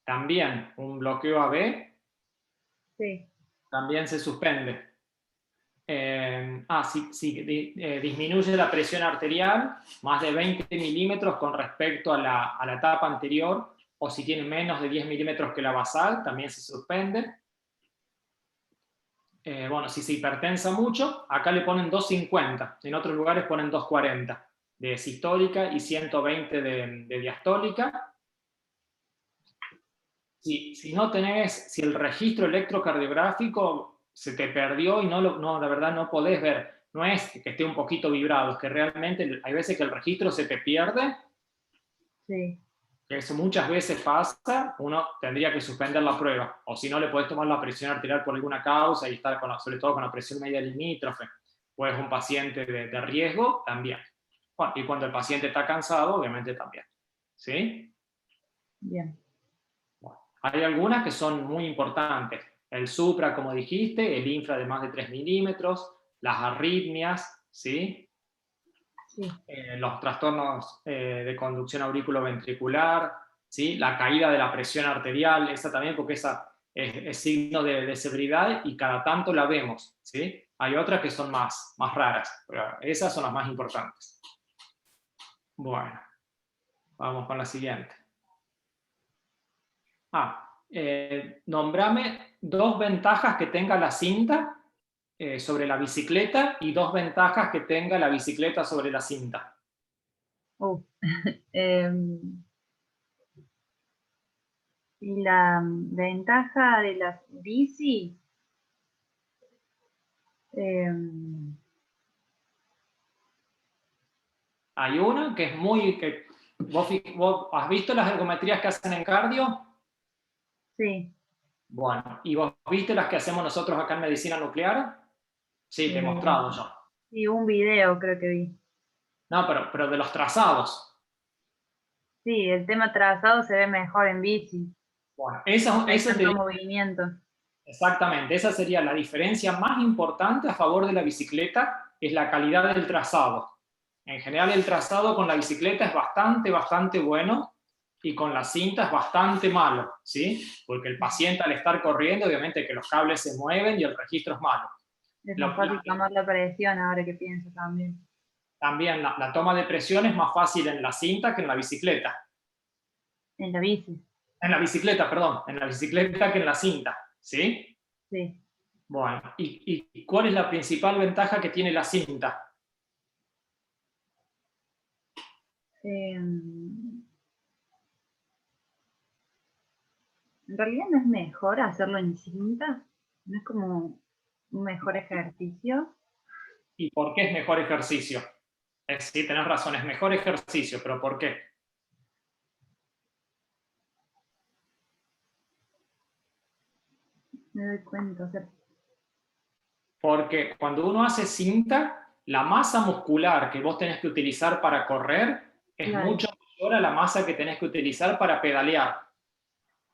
también un bloqueo AB, Sí, también se suspende. Si disminuye la presión arterial más de 20 milímetros con respecto a la etapa anterior, o si tiene menos de 10 milímetros que la basal, también se suspende. Bueno, si se hipertensa mucho, acá le ponen 250, en otros lugares ponen 240 de sistólica y 120 de diastólica. Si no tenés, si el registro electrocardiográfico se te perdió y la verdad no podés ver, no es que esté un poquito vibrado, es que realmente hay veces que el registro se te pierde, sí, que eso muchas veces pasa, uno tendría que suspender la prueba, o si no le podés tomar la presión arterial por alguna causa y estar sobre todo con la presión media limítrofe, o es un paciente de riesgo, también. Bueno, y cuando el paciente está cansado, obviamente también. ¿Sí? bien. Bueno, hay algunas que son muy importantes. El supra, como dijiste, el infra de más de 3 milímetros, las arritmias, ¿sí? Sí, Los trastornos de conducción auriculoventricular, ¿sí? La caída de la presión arterial, esa también, porque esa es signo de severidad y cada tanto la vemos. ¿Sí? Hay otras que son más raras, pero esas son las más importantes. Bueno, vamos con la siguiente. Nombrame 2 ventajas que tenga la cinta sobre la bicicleta y 2 ventajas que tenga la bicicleta sobre la cinta. Oh, em, y la ventaja de las bici, em, Hay una que es muy... ¿Vos has visto las ergometrías que hacen en cardio? Sí. Bueno, ¿y vos viste las que hacemos nosotros acá en medicina nuclear? Sí, te he Eh, mostrado yo. sí, un video creo que vi. No, pero de los trazados. Sí, el tema trazado se ve mejor en bici. Bueno, Hay esa tanto te movimiento. exactamente, esa sería la diferencia más importante a favor de la bicicleta, es la calidad del trazado. En general el trazado con la bicicleta es bastante bueno y con la cinta es bastante malo, ¿sí? Porque el paciente al estar corriendo, obviamente que los cables se mueven y el registro es malo. Es más fácil tomar la presión ahora que pienso también. También la toma de presión es más fácil en la cinta que en la bicicleta. En la bici, En la bicicleta, perdón, en la bicicleta que en la cinta, ¿sí? sí. Bueno, ¿y cuál es la principal ventaja que tiene la cinta? En realidad no es mejor hacerlo en cinta, no es como un mejor ejercicio. ¿Y por qué es mejor ejercicio? Sí, tenés razón, es mejor ejercicio, pero ¿por qué? Me doy cuenta, o sea, Porque cuando uno hace cinta, la masa muscular que vos tenés que utilizar para correr es claro, mucho mayor a la masa que tenés que utilizar para pedalear.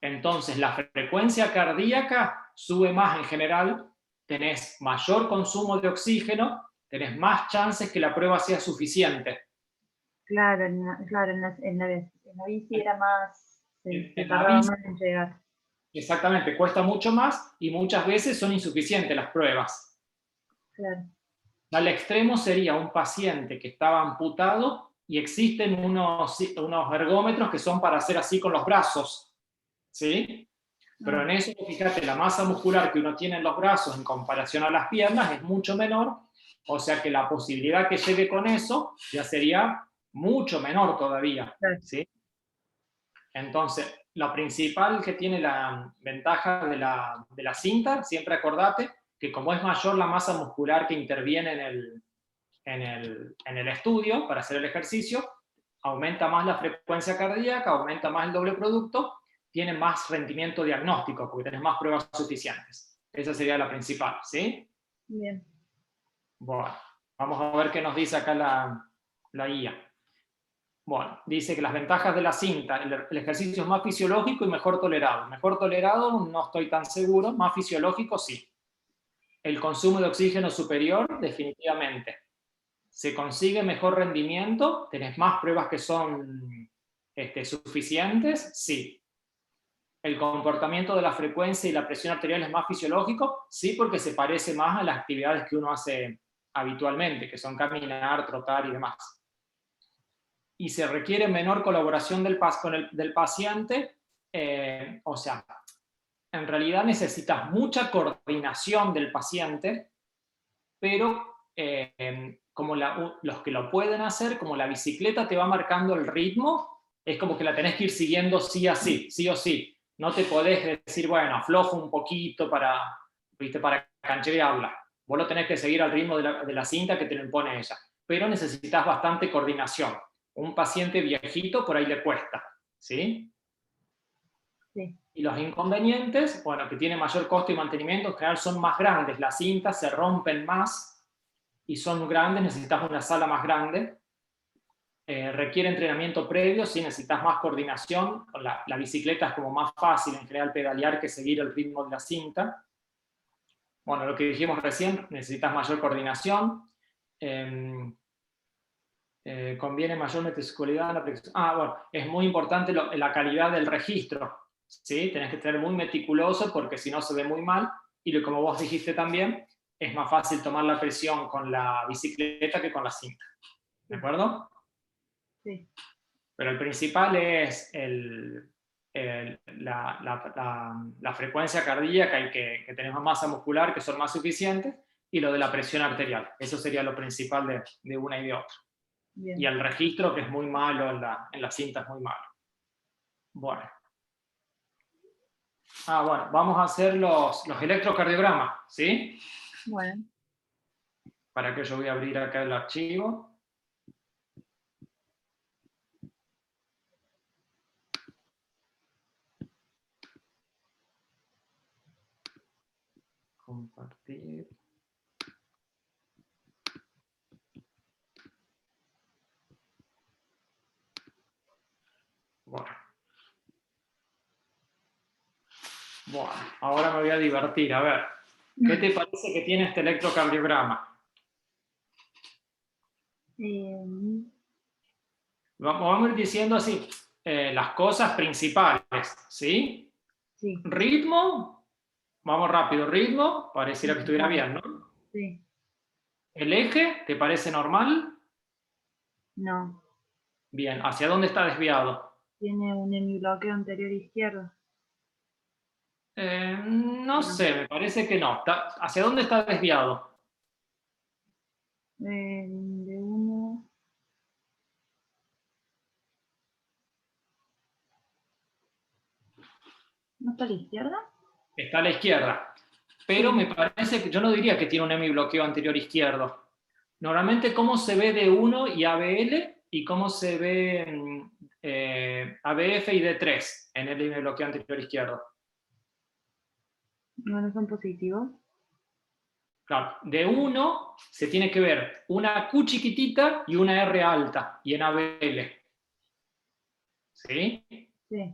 Entonces, la frecuencia cardíaca sube más en general, tenés mayor consumo de oxígeno, tenés más chances que la prueba sea suficiente. claro, claro, en la bici era más, se En la tardaba bici, más en llegar. exactamente, cuesta mucho más y muchas veces son insuficientes las pruebas. Claro, Al extremo sería un paciente que estaba amputado y existen unos ergómetros que son para hacer así con los brazos, ¿sí? Pero en eso, fíjate, la masa muscular que uno tiene en los brazos en comparación a las piernas es mucho menor, o sea que la posibilidad que llegue con eso ya sería mucho menor todavía, claro, ¿sí? Entonces, lo principal que tiene la ventaja de la cinta, siempre acordate que como es mayor la masa muscular que interviene en el estudio para hacer el ejercicio, aumenta más la frecuencia cardíaca, aumenta más el doble producto, tiene más rendimiento diagnóstico porque tenés más pruebas suficientes. Esa sería la principal, ¿sí? bien. Bueno, vamos a ver qué nos dice acá la guía. Bueno, dice que las ventajas de la cinta, el ejercicio es más fisiológico y mejor tolerado. Mejor tolerado no estoy tan seguro, más fisiológico sí. El consumo de oxígeno superior, definitivamente. Se consigue mejor rendimiento, tenés más pruebas que son suficientes, sí. El comportamiento de la frecuencia y la presión arterial es más fisiológico, sí, porque se parece más a las actividades que uno hace habitualmente, que son caminar, trotar y demás. Y se requiere menor colaboración del paciente, o sea, en realidad necesitas mucha coordinación del paciente, pero como los que lo pueden hacer, como la bicicleta te va marcando el ritmo, es como que la tenés que ir siguiendo sí o sí. No te podés decir, bueno, aflojo un poquito ¿viste? Para cancherearla. Vos lo tenés que seguir al ritmo de la cinta que te lo impone ella. Pero necesitas bastante coordinación. Un paciente viejito por ahí le cuesta, ¿sí? Sí, Y los inconvenientes, bueno, que tiene mayor costo y mantenimiento, en general son más grandes. Las cintas se rompen más y son grandes, necesitas una sala más grande. Requiere entrenamiento previo, si necesitas más coordinación. Con la bicicleta es como más fácil en general pedalear que seguir el ritmo de la cinta. Bueno, lo que dijimos recién, necesitas mayor coordinación. Conviene mayor metrosexualidad en la aplicación. Bueno, es muy importante la calidad del registro. ¿Sí? Tenés que ser muy meticuloso porque si no se ve muy mal. Y como vos dijiste también, es más fácil tomar la presión con la bicicleta que con la cinta. ¿De acuerdo? sí, Pero el principal es la frecuencia cardíaca y que tenemos masa muscular que son más suficientes y lo de la presión arterial. Eso sería lo principal de una y de otra. Y bien. el registro que es muy malo en la cinta es muy malo. Bueno. Bueno, vamos a hacer los electrocardiogramas, ¿sí? Bueno, Para que yo voy a abrir acá el archivo. Compartir. Bueno, ahora me voy a divertir. A ver, ¿qué te parece que tiene este electrocardiograma? Vamos a ir diciendo así las cosas principales, ¿sí? Sí. Ritmo, vamos rápido, ritmo, pareciera que estuviera bien, ¿no? Sí. ¿El eje te parece normal? No. Bien, ¿hacia dónde está desviado? Tiene un hemibloqueo anterior izquierdo. No sé, me parece que no. ¿Hacia dónde está desviado? De uno. ¿No está a la izquierda? Está a la izquierda. Pero Sí. me parece que yo no diría que tiene un hemibloqueo anterior izquierdo. Normalmente, ¿cómo se ve D1 y ABL y cómo se ve ABF y D3 en el hemibloqueo anterior izquierdo? No son positivos. Claro, D1 se tiene que ver una Q chiquitita y una R alta, y en ABL. ¿Sí? Sí.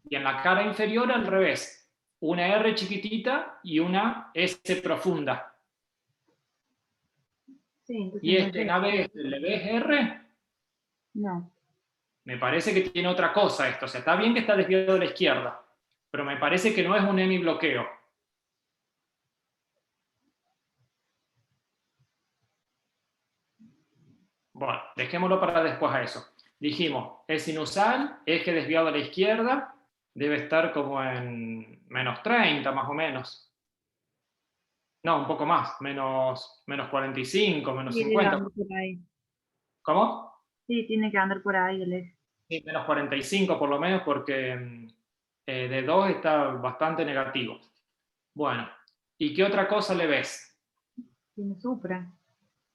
Y en la cara inferior al revés, una R chiquitita y una S profunda. Sí, entonces ¿Y no este en es. ABF le ves R? No. Me parece que tiene otra cosa esto. O sea, está bien que está desviado de la izquierda, pero me parece que no es un hemibloqueo. Bueno, dejémoslo para después a eso. Dijimos, es sinusal, eje desviado a la izquierda, debe estar como en menos 30 más o menos. No, un poco más, menos 45, menos Sí, debe 50. andar por ahí. ¿Cómo? Sí, tiene que andar por ahí el eje. Sí, menos 45 por lo menos, porque de 2 está bastante negativo. Bueno, ¿y qué otra cosa le ves? Tiene supra.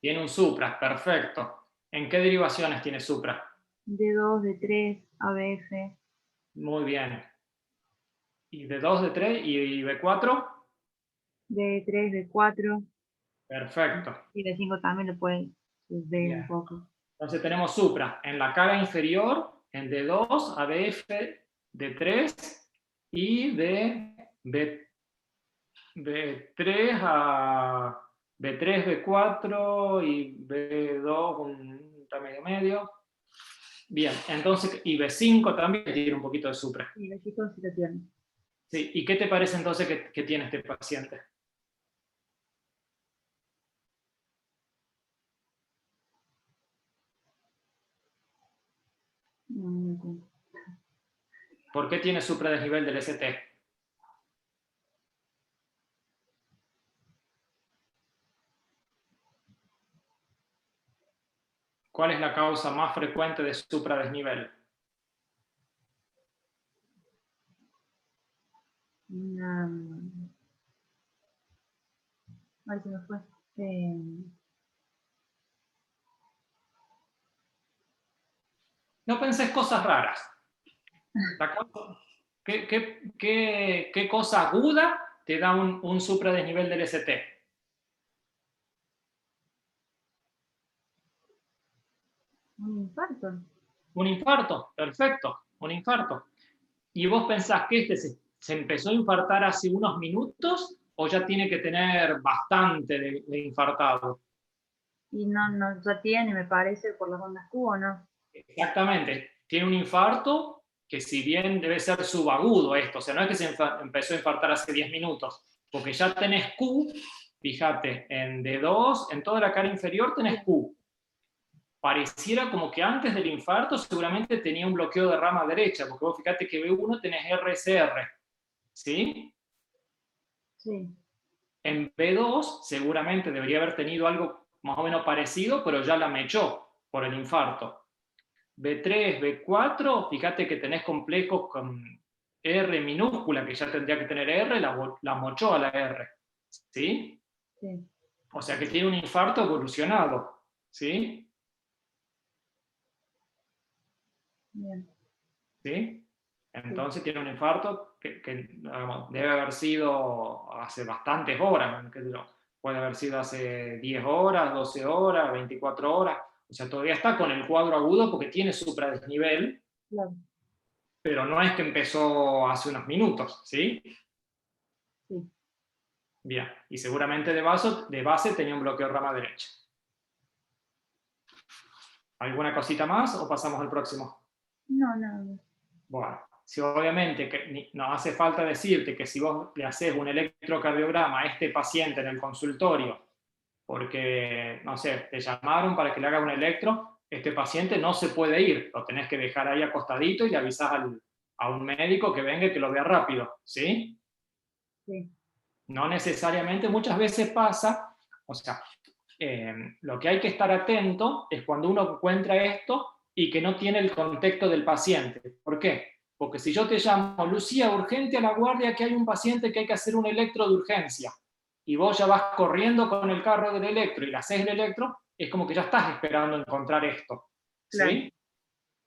Tiene un supra, perfecto. ¿En qué derivaciones tiene supra? D2, D3, ABF. Muy bien. ¿Y de 2, de 3 y B4? D3, D4. Perfecto. Y D5 también lo puede ver Bien. un poco. Entonces tenemos supra en la cara inferior, en D2, ABF, D3 y de B3 a B3, B4 y B2 un medio medio. Bien, entonces, y B5 también tiene un poquito de supra. Y D5 sí lo tiene. Sí, ¿y qué te parece entonces que tiene este paciente? No, no lo tengo. ¿Por qué tiene supradesnivel del ST? ¿Cuál es la causa más frecuente de supradesnivel? Ay, se me fue. No pensés cosas raras. La causa, ¿qué cosa aguda te da un supradesnivel del ST? Un infarto. Un infarto, perfecto, un infarto. ¿Y vos pensás que este se empezó a infartar hace unos minutos o ya tiene que tener bastante de infartado? Y no, no, ya tiene, me parece, por las ondas Q, ¿o no? Exactamente, tiene un infarto que si bien debe ser subagudo esto, o sea, no es que se empezó a infartar hace 10 minutos, porque ya tenés Q, fíjate, en D2, en toda la cara inferior tenés Q. Pareciera como que antes del infarto seguramente tenía un bloqueo de rama derecha, porque vos fíjate que B1 tenés RSR, ¿sí? Sí. En B2 seguramente debería haber tenido algo más o menos parecido, pero ya la mechó por el infarto. B3, B4, fíjate que tenés complejos con R minúscula, que ya tendría que tener R, la mochó a la R, ¿sí? Sí. O sea que tiene un infarto evolucionado, ¿sí? Bien. ¿Sí? Entonces tiene un infarto digamos, debe haber sido hace bastantes horas, puede haber sido hace 10 horas, 12 horas, 24 horas, o sea, todavía está con el cuadro agudo porque tiene supradesnivel, Claro. pero no es que empezó hace unos minutos, ¿sí? Sí. Bien, y seguramente de base tenía un bloqueo rama derecha. ¿Alguna cosita más o pasamos al próximo? No, no. Bueno, si obviamente no hace falta decirte que si vos le haces un electrocardiograma a este paciente en el consultorio, porque, no sé, te llamaron para que le haga un electro, este paciente no se puede ir, lo tenés que dejar ahí acostadito y le avisás a un médico que venga y que lo vea rápido, ¿sí? Sí. No necesariamente, muchas veces pasa, o sea, lo que hay que estar atento es cuando uno encuentra esto y que no tiene el contexto del paciente. ¿Por qué? Porque si yo te llamo, Lucía, urgente a la guardia que hay un paciente que hay que hacer un electro de urgencia, y vos ya vas corriendo con el carro del electro y le haces el electro, es como que ya estás esperando encontrar esto. Claro. ¿Sí?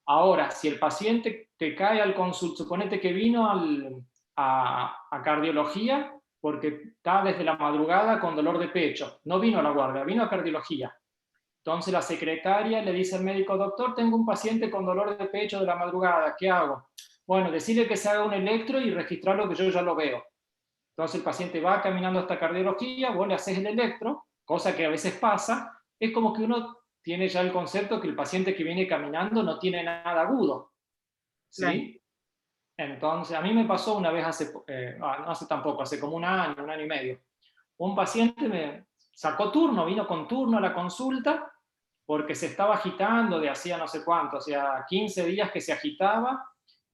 Ahora, si el paciente te cae al consultorio, suponete que vino a cardiología porque está desde la madrugada con dolor de pecho, no vino a la guardia, vino a cardiología. Entonces la secretaria le dice al médico, doctor, tengo un paciente con dolor de pecho de la madrugada, ¿qué hago? Bueno, decirle que se haga un electro y registrarlo que yo ya lo veo. Entonces el paciente va caminando hasta cardiología, vos le haces el electro, cosa que a veces pasa, es como que uno tiene ya el concepto que el paciente que viene caminando no tiene nada agudo, Claro. ¿sí? Entonces, a mí me pasó una vez no hace tampoco, hace como un año y medio. Un paciente me sacó turno, vino con turno a la consulta porque se estaba agitando de hacía no sé cuánto, o sea, 15 días que se agitaba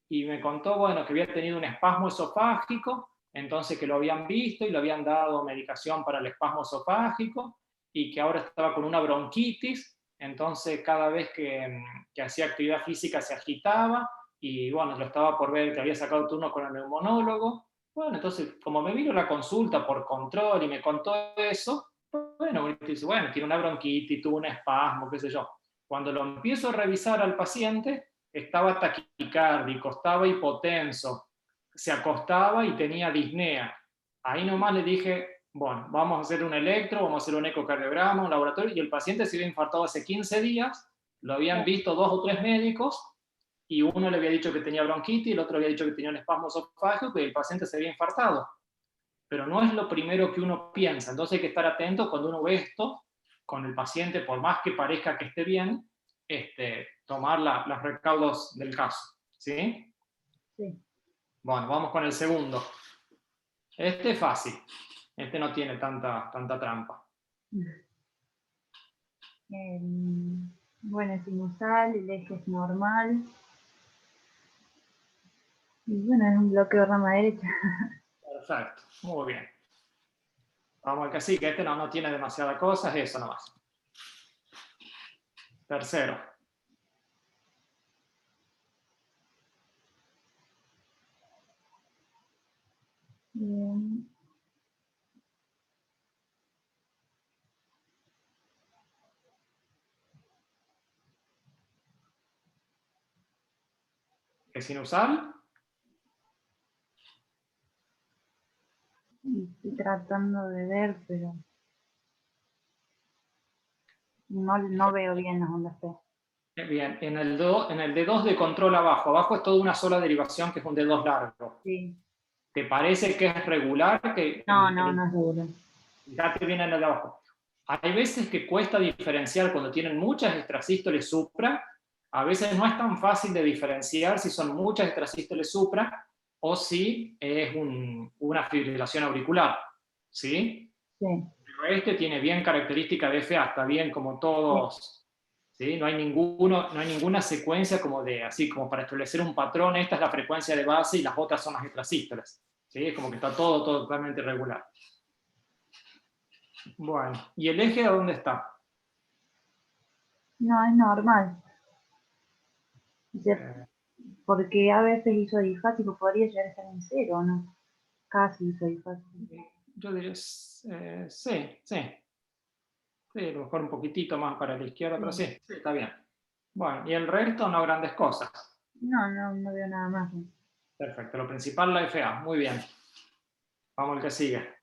y me contó, bueno, que había tenido un espasmo esofágico, entonces que lo habían visto y le habían dado medicación para el espasmo esofágico y que ahora estaba con una bronquitis, entonces cada vez que hacía actividad física se agitaba y bueno, lo estaba por ver que había sacado turno con el neumonólogo. Bueno, entonces, como me vino la consulta por control y me contó eso, bueno, dice, bueno, tiene una bronquitis, tuvo un espasmo, qué sé yo. Cuando lo empiezo a revisar al paciente, estaba taquicárdico, estaba hipotenso, se acostaba y tenía disnea. Ahí nomás le dije, bueno, vamos a hacer un electro, vamos a hacer un ecocardiograma, un laboratorio, y el paciente se había infartado hace 15 días, lo habían visto 2 o 3 médicos, y uno le había dicho que tenía bronquitis, el otro había dicho que tenía un espasmo esofágico, y el paciente se había infartado. Pero no es lo primero que uno piensa, entonces hay que estar atento cuando uno ve esto con el paciente, por más que parezca que esté bien, tomar los recaudos del caso. ¿Sí? Sí. Bueno, vamos con el segundo. Este es fácil, este no tiene tanta trampa. Bueno, es sinusal, el eje es normal. Y bueno, es un bloqueo rama derecha. Perfecto, muy bien. Vamos al cacique, este no tiene demasiadas cosas, eso nomás. Tercero. Bien. ¿Es sinusal? Estoy tratando de ver, pero no veo bien las ondas P. Bien, en el D2 de control abajo es toda una sola derivación que es un D2 largo. Sí. ¿Te parece que es regular? No es seguro. Fíjate bien en el de abajo. Hay veces que cuesta diferenciar cuando tienen muchas extrasístoles supra, a veces no es tan fácil de diferenciar si son muchas extrasístoles supra o si es una fibrilación auricular, ¿sí? Sí. Pero este tiene bien característica de FA, está bien como Sí. todos, ¿sí? No hay ninguna secuencia como así como para establecer un patrón, esta es la frecuencia de base y las otras son las extrasístoles, ¿sí? Es como que está todo totalmente regular. Bueno, ¿y el eje a dónde está? No, es normal. Eh, Porque a veces hizo difásico, podría llegar a estar en cero, ¿no? Casi hizo difásico. yo diría, sí, sí. Sí, a lo mejor un poquitito más para la izquierda, pero Sí. sí, está bien. Bueno, y el resto no grandes cosas. No veo nada más. Perfecto, lo principal la FA, muy bien. Vamos al que sigue.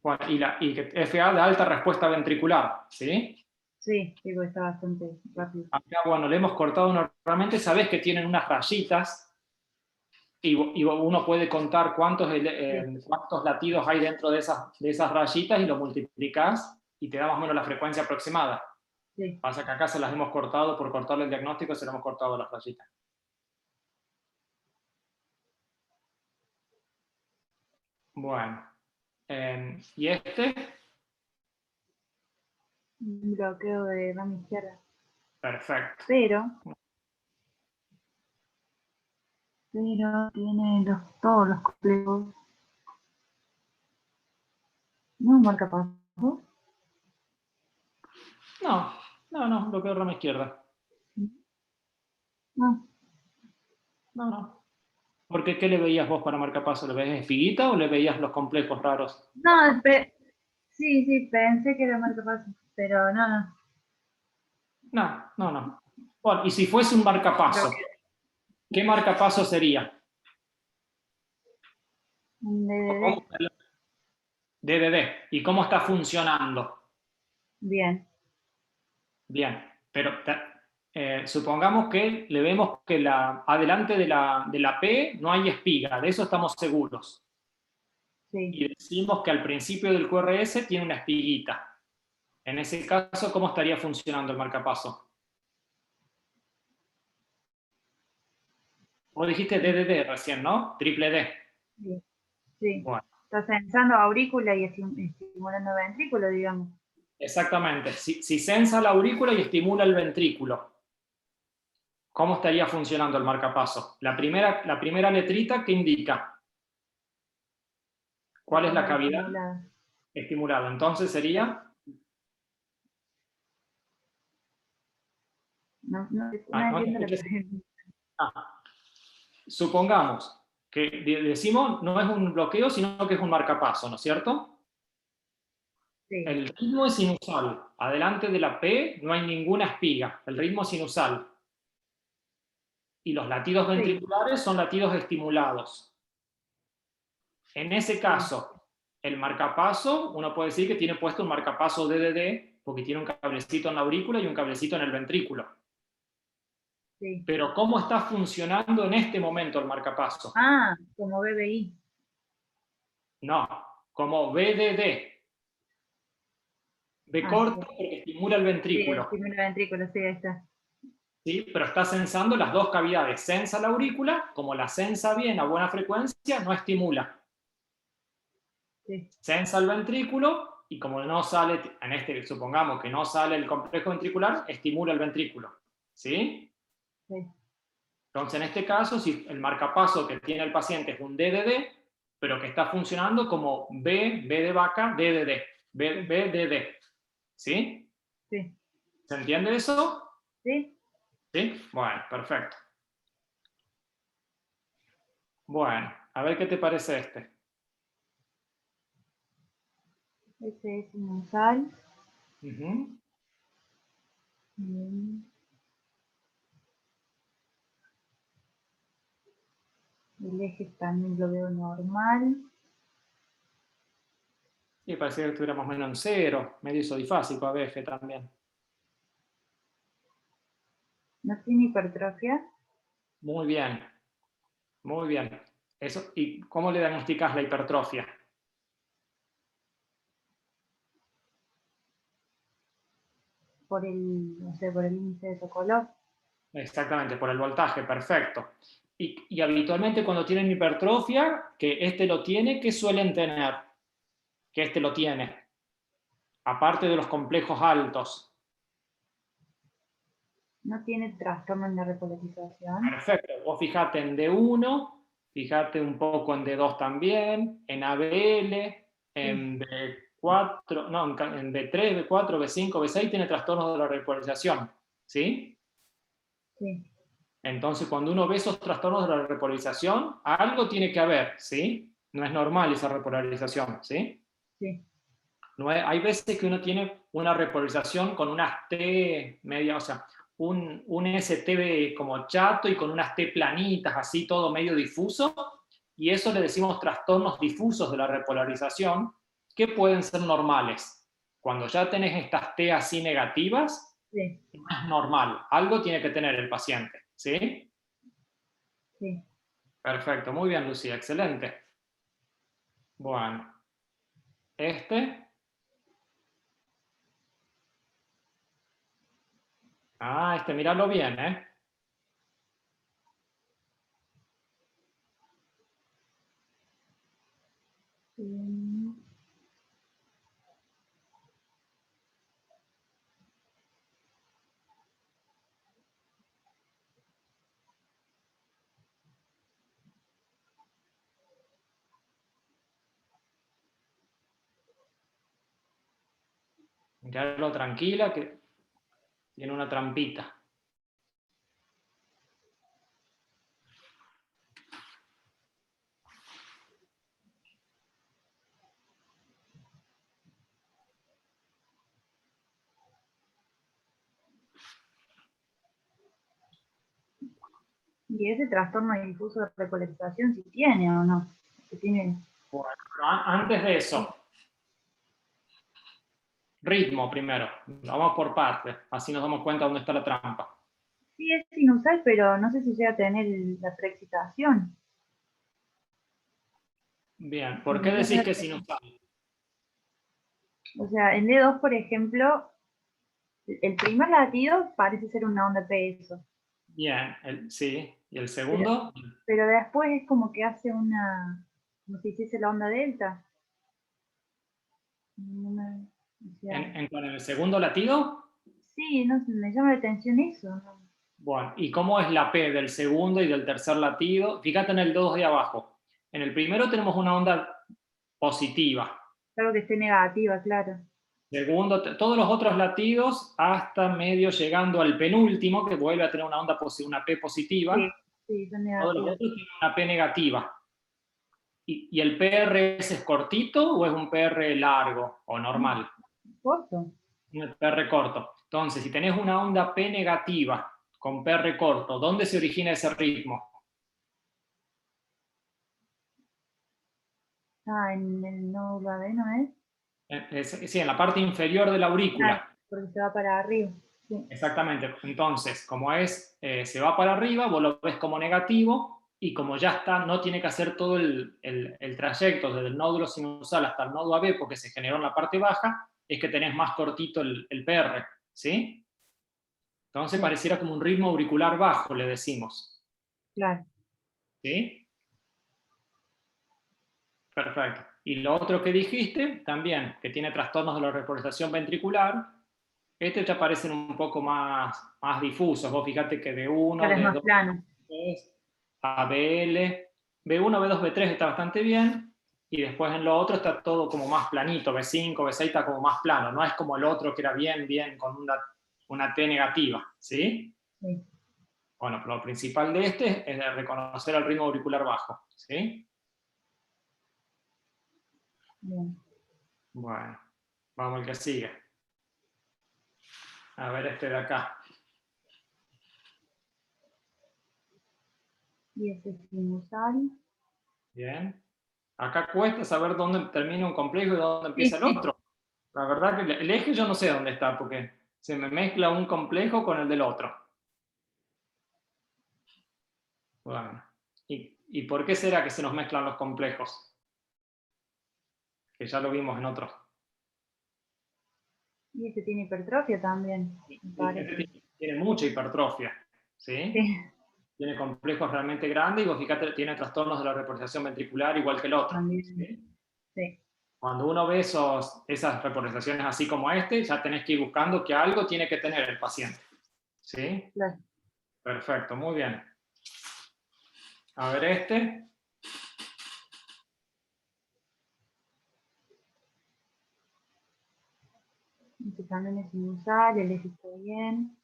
Bueno, y que FA de alta respuesta ventricular, ¿sí? Sí, digo, está bastante rápido. Acá, bueno, le hemos cortado normalmente, sabés que tienen unas rayitas y uno puede contar cuántos latidos hay dentro de esas rayitas y lo multiplicás y te da más o menos la frecuencia aproximada. Sí. Pasa que acá se las hemos cortado, por cortarle el diagnóstico se le hemos cortado las rayitas. Bueno, ¿y este? Un bloqueo de rama izquierda. Perfecto. Pero tiene todos los complejos. ¿No marca paso? No, bloqueo de rama izquierda. No. No. Porque, ¿qué le veías vos para marcapaso? ¿Le veías espiguita o le veías los complejos raros? No, sí, pensé que era marcapaso, pero no. No. Bueno, y si fuese un marcapaso, ¿qué marcapaso sería? Un DDD. DDD. ¿Y cómo está funcionando? Bien. Bien, pero supongamos que le vemos que adelante de la P no hay espiga, de eso estamos seguros. Sí. Y decimos que al principio del QRS tiene una espiguita. En ese caso, ¿cómo estaría funcionando el marcapaso? Vos dijiste DDD recién, ¿no? Triple D. Sí. Bueno, Está sensando aurícula y estimulando ventrículo, digamos. exactamente. Si sensa la aurícula y estimula el ventrículo, ¿cómo estaría funcionando el marcapaso? La primera letrita, ¿qué indica? ¿Cuál es la cavidad? Estimulada. Entonces sería... No entiendo lo que supongamos que decimos no es un bloqueo, sino que es un marcapaso, ¿no es cierto? Sí. El ritmo es sinusal. Adelante de la P no hay ninguna espiga. El ritmo es sinusal. Y los latidos ventriculares son latidos estimulados. En ese caso, el marcapaso, uno puede decir que tiene puesto un marcapaso DDD, porque tiene un cablecito en la aurícula y un cablecito en el ventrículo. Sí. Pero ¿cómo está funcionando en este momento el marcapaso? Ah, como BBI. No, como BDD. B corta porque estimula el ventrículo. Sí, estimula el ventrículo, sí, ahí está. ¿Sí? Pero está sensando las dos cavidades. Sensa la aurícula, como la sensa bien a buena frecuencia, no estimula. Sí. Sensa el ventrículo y como no sale, supongamos que no sale el complejo ventricular, estimula el ventrículo. ¿Sí? Sí. Entonces, en este caso, si el marcapaso que tiene el paciente es un DDD, pero que está funcionando como B de vaca, DDD, BDD. ¿Sí? Sí. ¿Se entiende eso? Sí. ¿Sí? Bueno, perfecto. Bueno, a ver qué te parece este. Este es sinusal. Uh-huh. El eje también lo veo normal. Y parecía que estuviera más o menos en cero, medio isodifásico ABF también. ¿No tiene hipertrofia? Muy bien, muy bien. Eso, ¿y cómo le diagnosticas la hipertrofia? Por el, no sé, por el índice de Sokolov. Exactamente, por el voltaje, perfecto. Y habitualmente cuando tienen hipertrofia, que este lo tiene, ¿qué suelen tener? Que este lo tiene. Aparte de los complejos altos. ¿No tiene trastorno en la repolarización? Perfecto, vos fijate en D1, fijate un poco en D2 también, en ABL, en B4, no, en B3, B4, B5, B6 tiene trastornos de la repolarización, ¿sí? Sí. Entonces, cuando uno ve esos trastornos de la repolarización, algo tiene que haber, ¿sí? No es normal esa repolarización, ¿sí? Sí. No hay veces que uno tiene una repolarización con unas T media, o sea, un ST como chato y con unas T planitas, así todo medio difuso, y eso le decimos trastornos difusos de la repolarización, que pueden ser normales. Cuando ya tenés estas T así negativas, Sí, no es normal. Algo tiene que tener el paciente, ¿sí? sí. Perfecto, muy bien, Lucía, excelente. Bueno, míralo bien, ¿eh? Mm, Míralo tranquila, que tiene una trampita. ¿Y ese trastorno difuso de repolarización si tiene o no? Que tiene... Bueno, pero antes de eso, ritmo primero. Vamos por partes, así nos damos cuenta dónde está la trampa. Sí, es sinusal, pero no sé si llega a tener la preexcitación. Bien, ¿por qué decís que es sinusal? O sea, en D2, por ejemplo, el primer latido parece ser una onda peso, Bien, sí. ¿Y el pero, segundo? pero después es como que hace como si hiciese la onda delta. O sea, Con el segundo latido? sí, no sé, me llama la atención eso, ¿no? Bueno, ¿y cómo es la P del segundo y del tercer latido? Fíjate en el 2 de abajo. En el primero tenemos una onda positiva. Algo que esté negativa, claro. Segundo, todos los otros latidos hasta medio llegando al penúltimo, que vuelve a tener una onda una P Sí, positiva. sí, son Todos los negativas. otros tienen una P negativa. ¿Y el PRS es cortito o es un PR largo o normal? Corto. Un PR corto. Entonces, si tenés una onda P negativa con PR corto, ¿dónde se origina ese ritmo? Ah, en el nódulo AB, ¿no es? Sí, en la parte inferior de la Claro, aurícula. porque se va para arriba. Sí, Exactamente. Entonces, como se va para arriba, vos lo ves como negativo, y como ya está, no tiene que hacer todo el trayecto desde el nódulo sinusal hasta el nódulo AB, porque se generó en la parte baja, es que tenés más cortito el PR, ¿sí? Entonces sí, pareciera como un ritmo auricular bajo, le decimos, claro. ¿sí? Perfecto. Y lo otro que dijiste, también, que tiene trastornos de la repolarización ventricular, ya parecen un poco más difusos. Vos fíjate que Claro, B1, es más D2, plano. B3, ABL, B1, B2, B3 está bastante bien, y después en lo otro está todo como más planito, B5, B6 está como más plano, no es como el otro que era bien, con una T negativa, ¿sí? Sí, Bueno, pero lo principal de este es reconocer el ritmo auricular bajo, ¿sí? bien. Bueno, vamos al que sigue. A ver este de acá. Y ese es sinusal. Bien. Acá cuesta saber dónde termina un complejo y dónde Sí, empieza el sí. otro. La verdad que el eje yo no sé dónde está, porque se me mezcla un complejo con el del otro. Bueno. ¿Y por qué será que se nos mezclan los complejos? Que ya lo vimos en otros. Y ese tiene hipertrofia también, me Este parece. tiene mucha hipertrofia, Sí, ¿sí? Tiene complejos realmente grandes y vos fíjate, tiene trastornos de la repolarización ventricular igual que el otro, también. ¿sí? Sí, Cuando uno ve esas repolarizaciones así como ya tenés que ir buscando que algo tiene que tener el paciente, ¿sí? claro. Perfecto, muy bien. A ver este. Este también es sinusal, el eje está bien.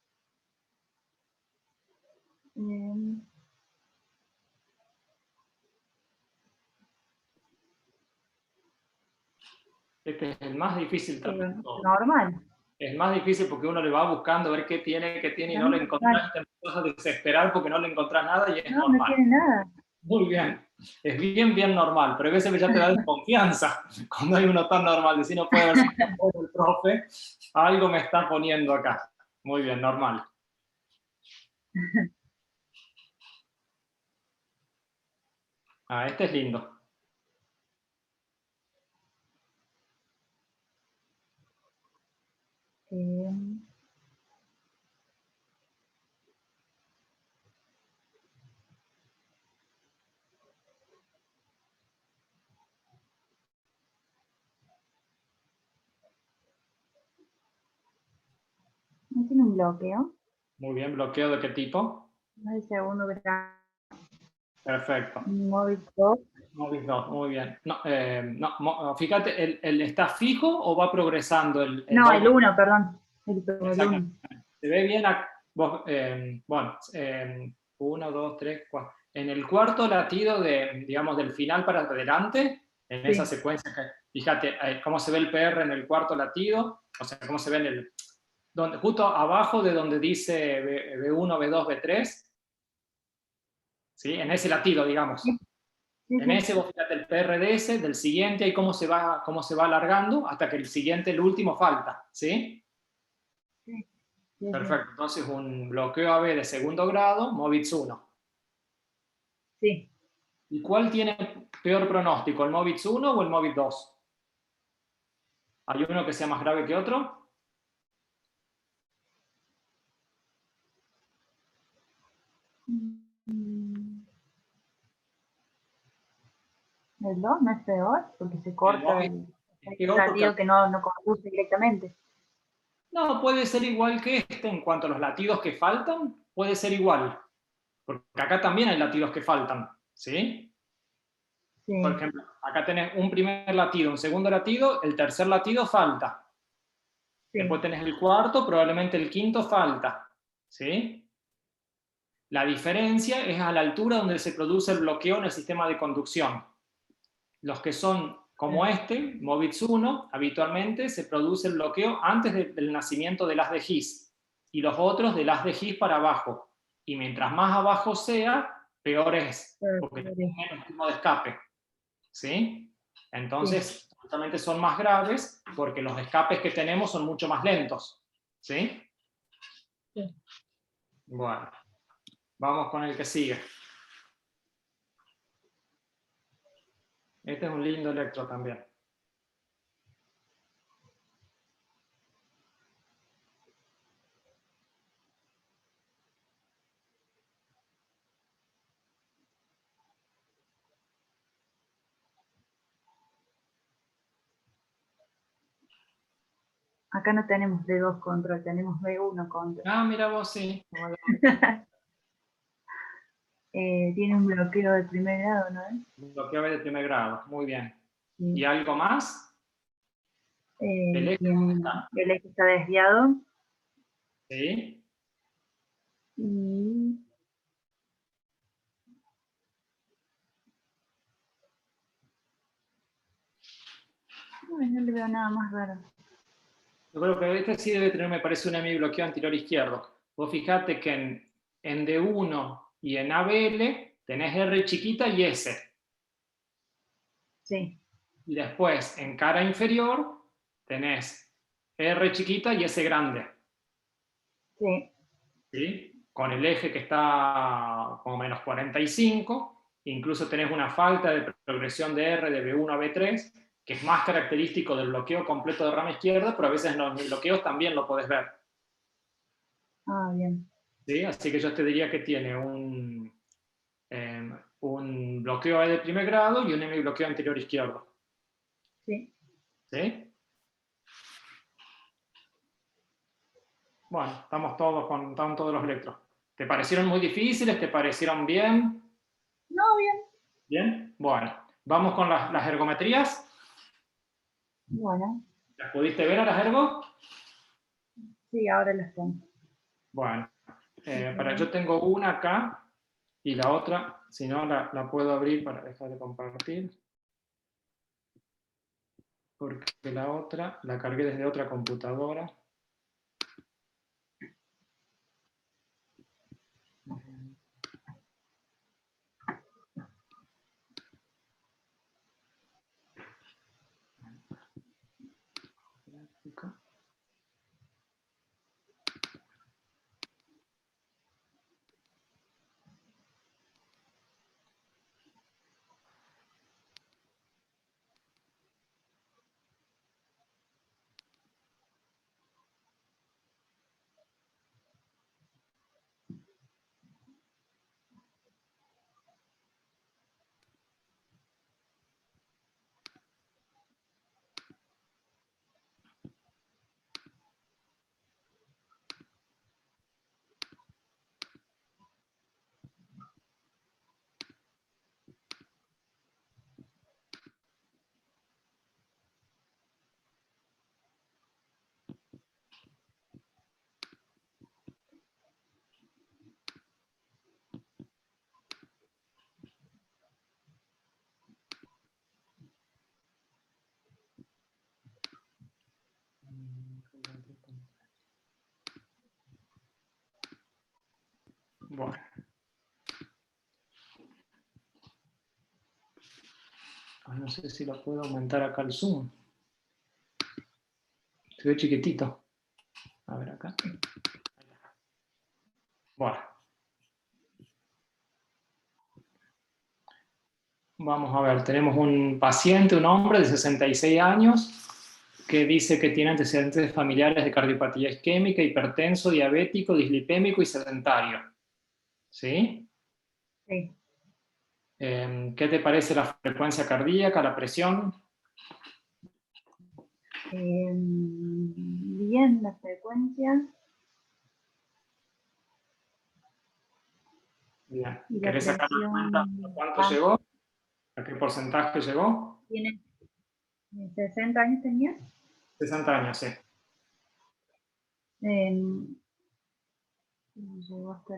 Em, Este es el más difícil también de todos. normal. Es más difícil porque uno le va buscando a ver qué tiene, y no le encontrás, te empezás a desesperar porque no le encontrás nada y es No, no normal. tiene nada. Muy bien. Es bien, bien normal, pero a veces ya te da desconfianza cuando hay uno tan normal. Decir, no puede ver si el profe, algo me está poniendo acá. Muy bien, normal. Ah, este es lindo. ¿No tiene un bloqueo? Muy bien, ¿bloqueo de qué tipo? No es el segundo grado. Perfecto. Móvil 2. Móvil 2, muy bien. No, fíjate, ¿el está fijo o va progresando el No, 2? el 1, perdón. El Exactamente. 1. Se ve bien, vos, bueno, 1, 2, 3, 4. En el cuarto latido digamos, del final para adelante, en esa Sí. secuencia, fíjate cómo se ve el PR en el cuarto latido, o sea, cómo se ve justo abajo de donde dice B1, B2, B3, ¿sí? En ese latido, digamos. Sí, sí, En sí. ese vos fíjate el PRDS del siguiente y cómo se va alargando hasta que el siguiente, el último, falta, ¿sí? Sí, sí, Perfecto, entonces un bloqueo AB de segundo grado, MOVIX 1. sí. ¿Y cuál tiene peor pronóstico, el MOVIX 1 o el MOVIX 2? ¿Hay uno que sea más grave que otro? El 2 no es peor porque se El corta MOVIX el es peor porque latido que no conduce directamente. no puede ser igual que este en cuanto a los latidos que faltan, puede ser igual, porque acá también hay latidos que faltan, ¿sí? Sí, Por ejemplo, acá tenés un primer latido, un segundo latido, el tercer latido falta. Después sí. tenés el cuarto, probablemente el quinto falta, ¿sí? La diferencia es a la altura donde se produce el bloqueo en el sistema de conducción. Los que son como este, MOVIX 1, habitualmente se produce el bloqueo antes del nacimiento del haz de His, y los otros del haz de His para abajo. Y mientras más abajo sea, peor es, porque tenés menos tiempo de escape, ¿sí? Sí. Entonces, justamente son más graves porque los escapes que tenemos son mucho más lentos, ¿sí? Sí. Bueno, vamos con el que sigue. Este es un lindo electro también. Acá no tenemos D2 control, tenemos B1 control. Ah, mira vos, sí. Tiene un bloqueo de primer grado, ¿no? Bloqueo de primer grado, muy bien. ¿Y Sí. algo más? ¿El eje dónde está? El eje está desviado. Sí. Y no le veo nada más raro. Yo creo que este sí debe tener, me parece, un bloqueo anterior izquierdo. Vos fijate que en D1 y en ABL tenés R chiquita y S. Sí, Y después, en cara inferior, tenés R chiquita y S grande. sí. ¿Sí? Con el eje que está como menos 45, incluso tenés una falta de progresión de R de B1 a B3, que es más característico del bloqueo completo de rama izquierda, pero a veces en los bloqueos también lo podés ver. Ah, bien. ¿Sí? Así que yo te diría que tiene un bloqueo de primer grado y un bloqueo anterior izquierdo. Sí. ¿Sí? Bueno, estamos todos los electros. ¿Te parecieron muy difíciles? ¿Te parecieron bien? No, bien. Bien. Bueno, vamos con las ergometrías. Bueno, ¿Las pudiste ver a las ergo? sí, ahora las tengo. Bueno, yo tengo una acá y la otra, si no, la puedo abrir para dejar de compartir. Porque la otra la cargué desde otra computadora. Bueno. Ay, no sé si lo puedo aumentar acá el zoom. Se ve chiquitito. A ver acá. Bueno. Vamos a ver, tenemos un paciente, un hombre de 66 años, que dice que tiene antecedentes familiares de cardiopatía isquémica, hipertenso, diabético, dislipémico y sedentario. ¿Sí? Sí. ¿Qué te parece la frecuencia cardíaca, la presión? Bien, la frecuencia Bien. y la ¿Querés sacar la cuenta a presión. cuánto llegó? ¿A qué porcentaje llegó? ¿Tiene 60 años tenía? 60 años, sí. Llegó hasta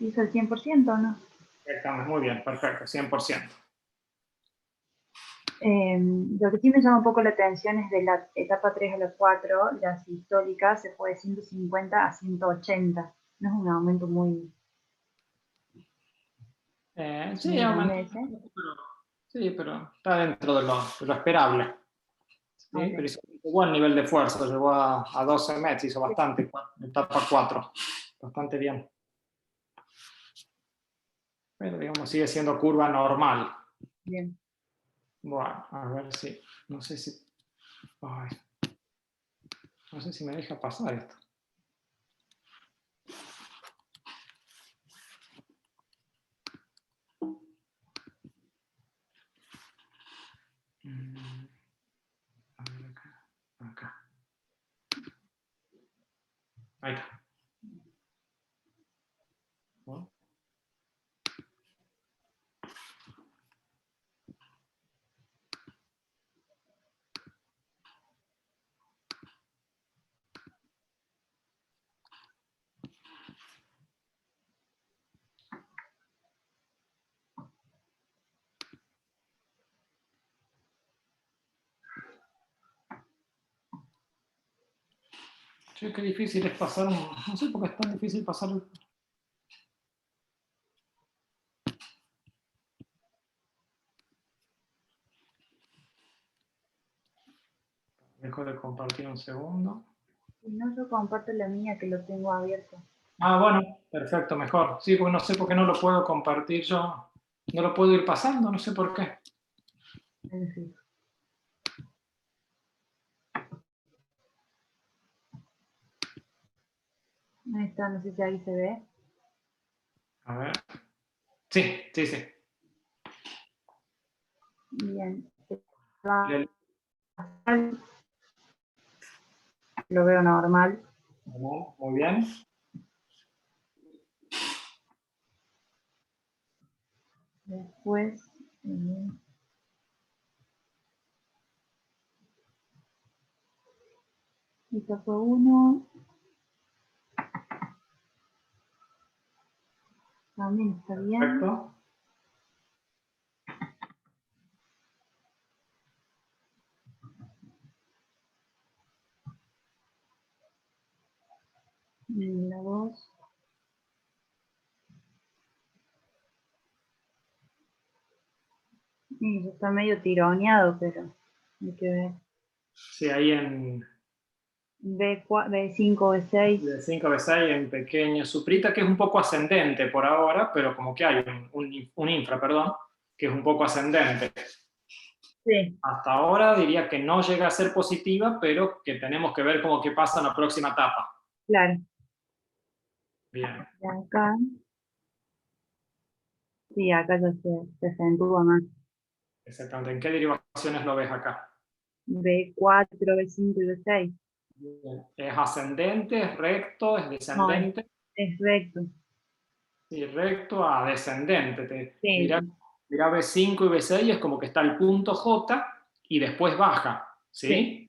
hizo el 100%, ¿no? Estamos muy bien, perfecto, 100%. Lo que sí me llama un poco la atención es de la etapa 3 a la 4, la sistólica se fue de 150 a 180. No es un aumento muy, Sí, muy grande aumentó, ese. sí, pero está dentro de lo esperable. ¿Sí? Pero Okay. hizo un buen nivel de fuerza, llegó a 12 metros, hizo bastante, etapa 4, bastante bien. Pero digamos, sigue siendo curva normal. Bien. Bueno, a ver si, no sé si, ay, no sé si me deja pasar esto. A ver acá. Ahí está. ¿No? Che, qué difícil es pasar, no sé por qué es tan difícil pasar. Dejo de compartir un segundo. Si no, yo comparto la mía que lo tengo abierto. Ah, bueno, perfecto, mejor. Sí, porque no sé por qué no lo puedo compartir yo. No lo puedo ir pasando, no sé por qué. Es decir, ahí está, no sé si ahí se ve. A ver. Sí, sí, sí. Bien. Le- Lo veo normal. Muy bien. Después, esta fue uno. También está bien. Perfecto. La voz. Sí, está medio tironeado, pero hay que ver. Sí, ahí en B5, B6. de 5 B6 en pequeño suprita, que es un poco ascendente por ahora, pero como que hay un infra, perdón, que es un poco ascendente. Sí, Hasta ahora diría que no llega a ser positiva, pero que tenemos que ver cómo que pasa en la próxima etapa. claro. Bien. Y acá, sí, acá ya se acentúa más. Exactamente. ¿En qué derivaciones lo ves acá? B4, B5 y B6. Bien. ¿Es ascendente, es recto, es No, descendente? es recto. Sí, recto a descendente. Sí, Mirá, sí, mirá B5 y B6 es como que está el punto J y después baja, sí. ¿sí?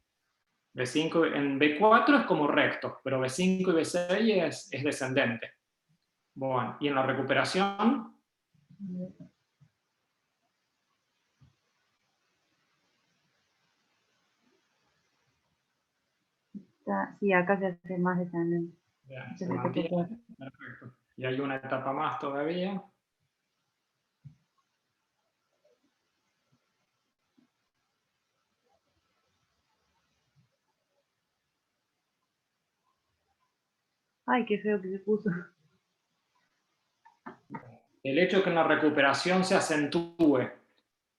B5 en B4 es como recto, pero B5 y B6 es descendente. Bueno, y en la recuperación, Sí, acá se hace más descendente. bien, Este se es el que mantiene, toca. perfecto. Y hay una etapa más todavía. Ay, qué feo que se puso. El hecho de que una recuperación se acentúe,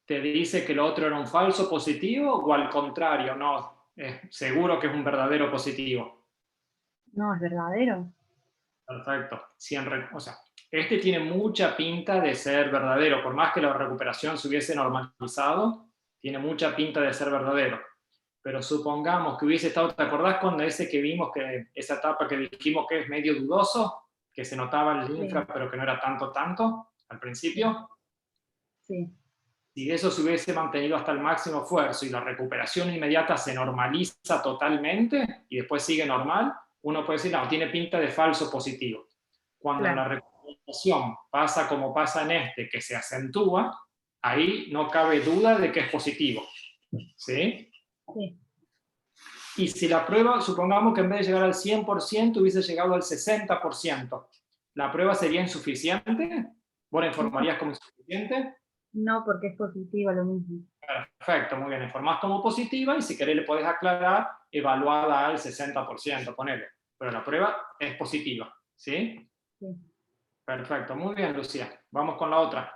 ¿te dice que lo otro era un falso positivo o al contrario? No, seguro que es un verdadero positivo. No, es verdadero. Perfecto. O sea, este tiene mucha pinta de ser verdadero, por más que la recuperación se hubiese normalizado, tiene mucha pinta de ser verdadero. Pero supongamos que hubiese estado, ¿te acordás cuando ese que vimos, que esa etapa que dijimos que es medio dudoso, que se notaba el linfa, Sí, pero que no era tanto al principio? sí, Si eso se hubiese mantenido hasta el máximo esfuerzo y la recuperación inmediata se normaliza totalmente y después sigue normal, uno puede decir, no, tiene pinta de falso positivo. Cuando claro. la recuperación pasa como pasa en este, que se acentúa, ahí no cabe duda de que es positivo. ¿Sí? Sí. Y si la prueba, supongamos que en vez de llegar al 100%, hubiese llegado al 60%, ¿la prueba sería insuficiente? ¿Vos la No, informarías como insuficiente? no, porque es positiva lo mismo. Perfecto, muy bien. Informás como positiva y si querés le podés aclarar evaluada al 60%, ponele. Pero la prueba es positiva, ¿sí? Sí. Perfecto, muy bien, Lucía. Vamos con la otra.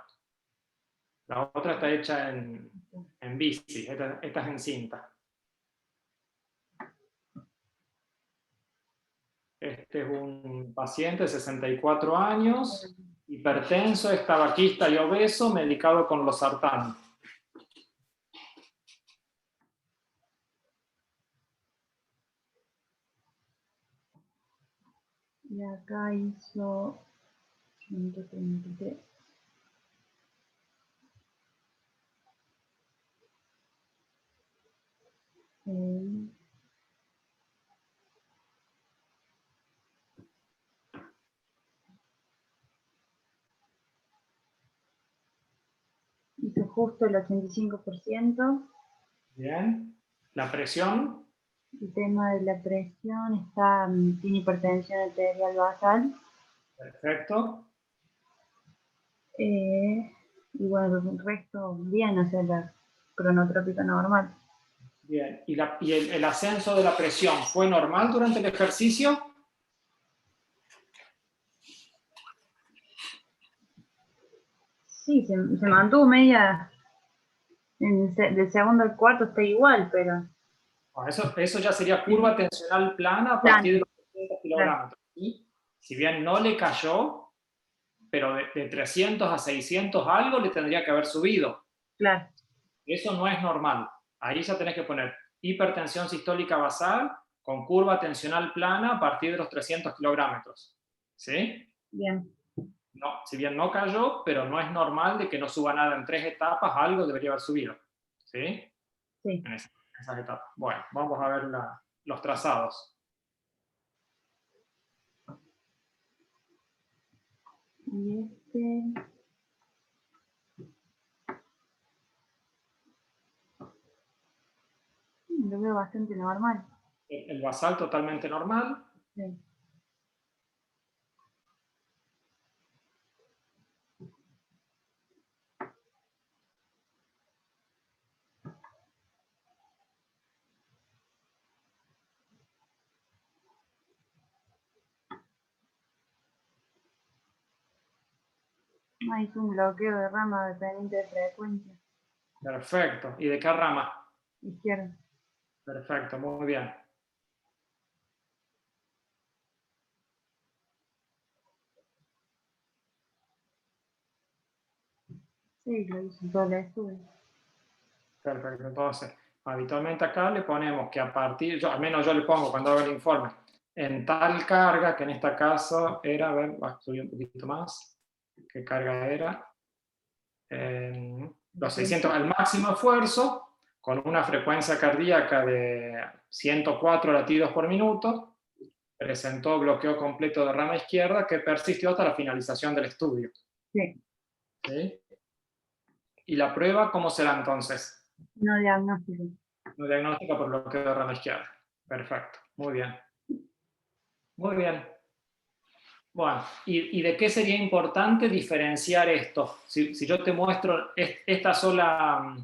La otra está hecha en bici, esta es en cinta. Este es un paciente de 64 años, hipertenso, es tabaquista y obeso, medicado con losartán. Y acá hizo 133. Eh, hizo justo el 85%. Bien. La presión, El tema de la presión está, tiene hipertensión arterial basal. perfecto. Y bueno, el resto bien, o sea, la cronotrópica normal. Bien. ¿Y el ascenso de la presión fue normal durante el ejercicio? Sí, se mantuvo media, del segundo al cuarto está igual, pero Bueno, eso ya sería curva tensional plana a partir de plano, los 300 claro, kilogramos. Y si bien no le cayó, pero de 300 a 600 algo le tendría que haber subido. claro. Eso no es normal. Ahí ya tenés que poner hipertensión sistólica basal con curva tensional plana a partir de los 300 kilogramos. ¿Sí? Bien, No, si bien no cayó, pero no es normal de que no suba nada en 3 etapas, algo debería haber subido. ¿Sí? sí. En esas etapas. Bueno, vamos a ver los trazados. Y lo veo bastante normal. El basal totalmente normal. Sí. Ah, hizo un bloqueo de rama dependiente de frecuencia. Perfecto. ¿Y de qué rama? Izquierda. Perfecto, muy bien. Sí, lo hizo todo el estudio. Perfecto. Entonces, habitualmente acá le ponemos que a partir, al menos yo le pongo cuando hago el informe, en tal carga, que en este caso era, a ver, subí un poquito más, ¿qué carga era? Los 600 al máximo esfuerzo, con una frecuencia cardíaca de 104 latidos por minuto, presentó bloqueo completo de rama izquierda que persistió hasta la finalización del estudio. Sí. ¿Sí? ¿Y la prueba cómo será entonces? No diagnóstico. No diagnóstica por bloqueo de rama izquierda. Perfecto, muy bien. Muy bien. Bueno, ¿y de qué sería importante diferenciar esto? Si yo te muestro esta sola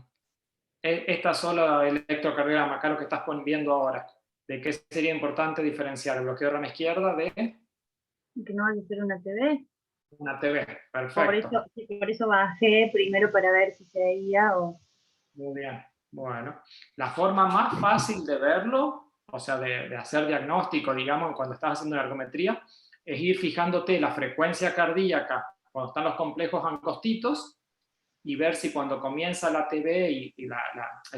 electrocardiograma, acá lo que estás viendo ahora, ¿de qué sería importante diferenciar el bloqueo de rama izquierda de Que no vaya a ser una TV. una TB? Por Perfecto. eso, sí, por eso bajé primero para ver si seguía o... Muy bien. Bueno, la forma más fácil de verlo, o sea, de hacer diagnóstico, digamos, cuando estás haciendo la ergometría, es ir fijándote la frecuencia cardíaca cuando están los complejos angostitos y ver si cuando comienza la TB y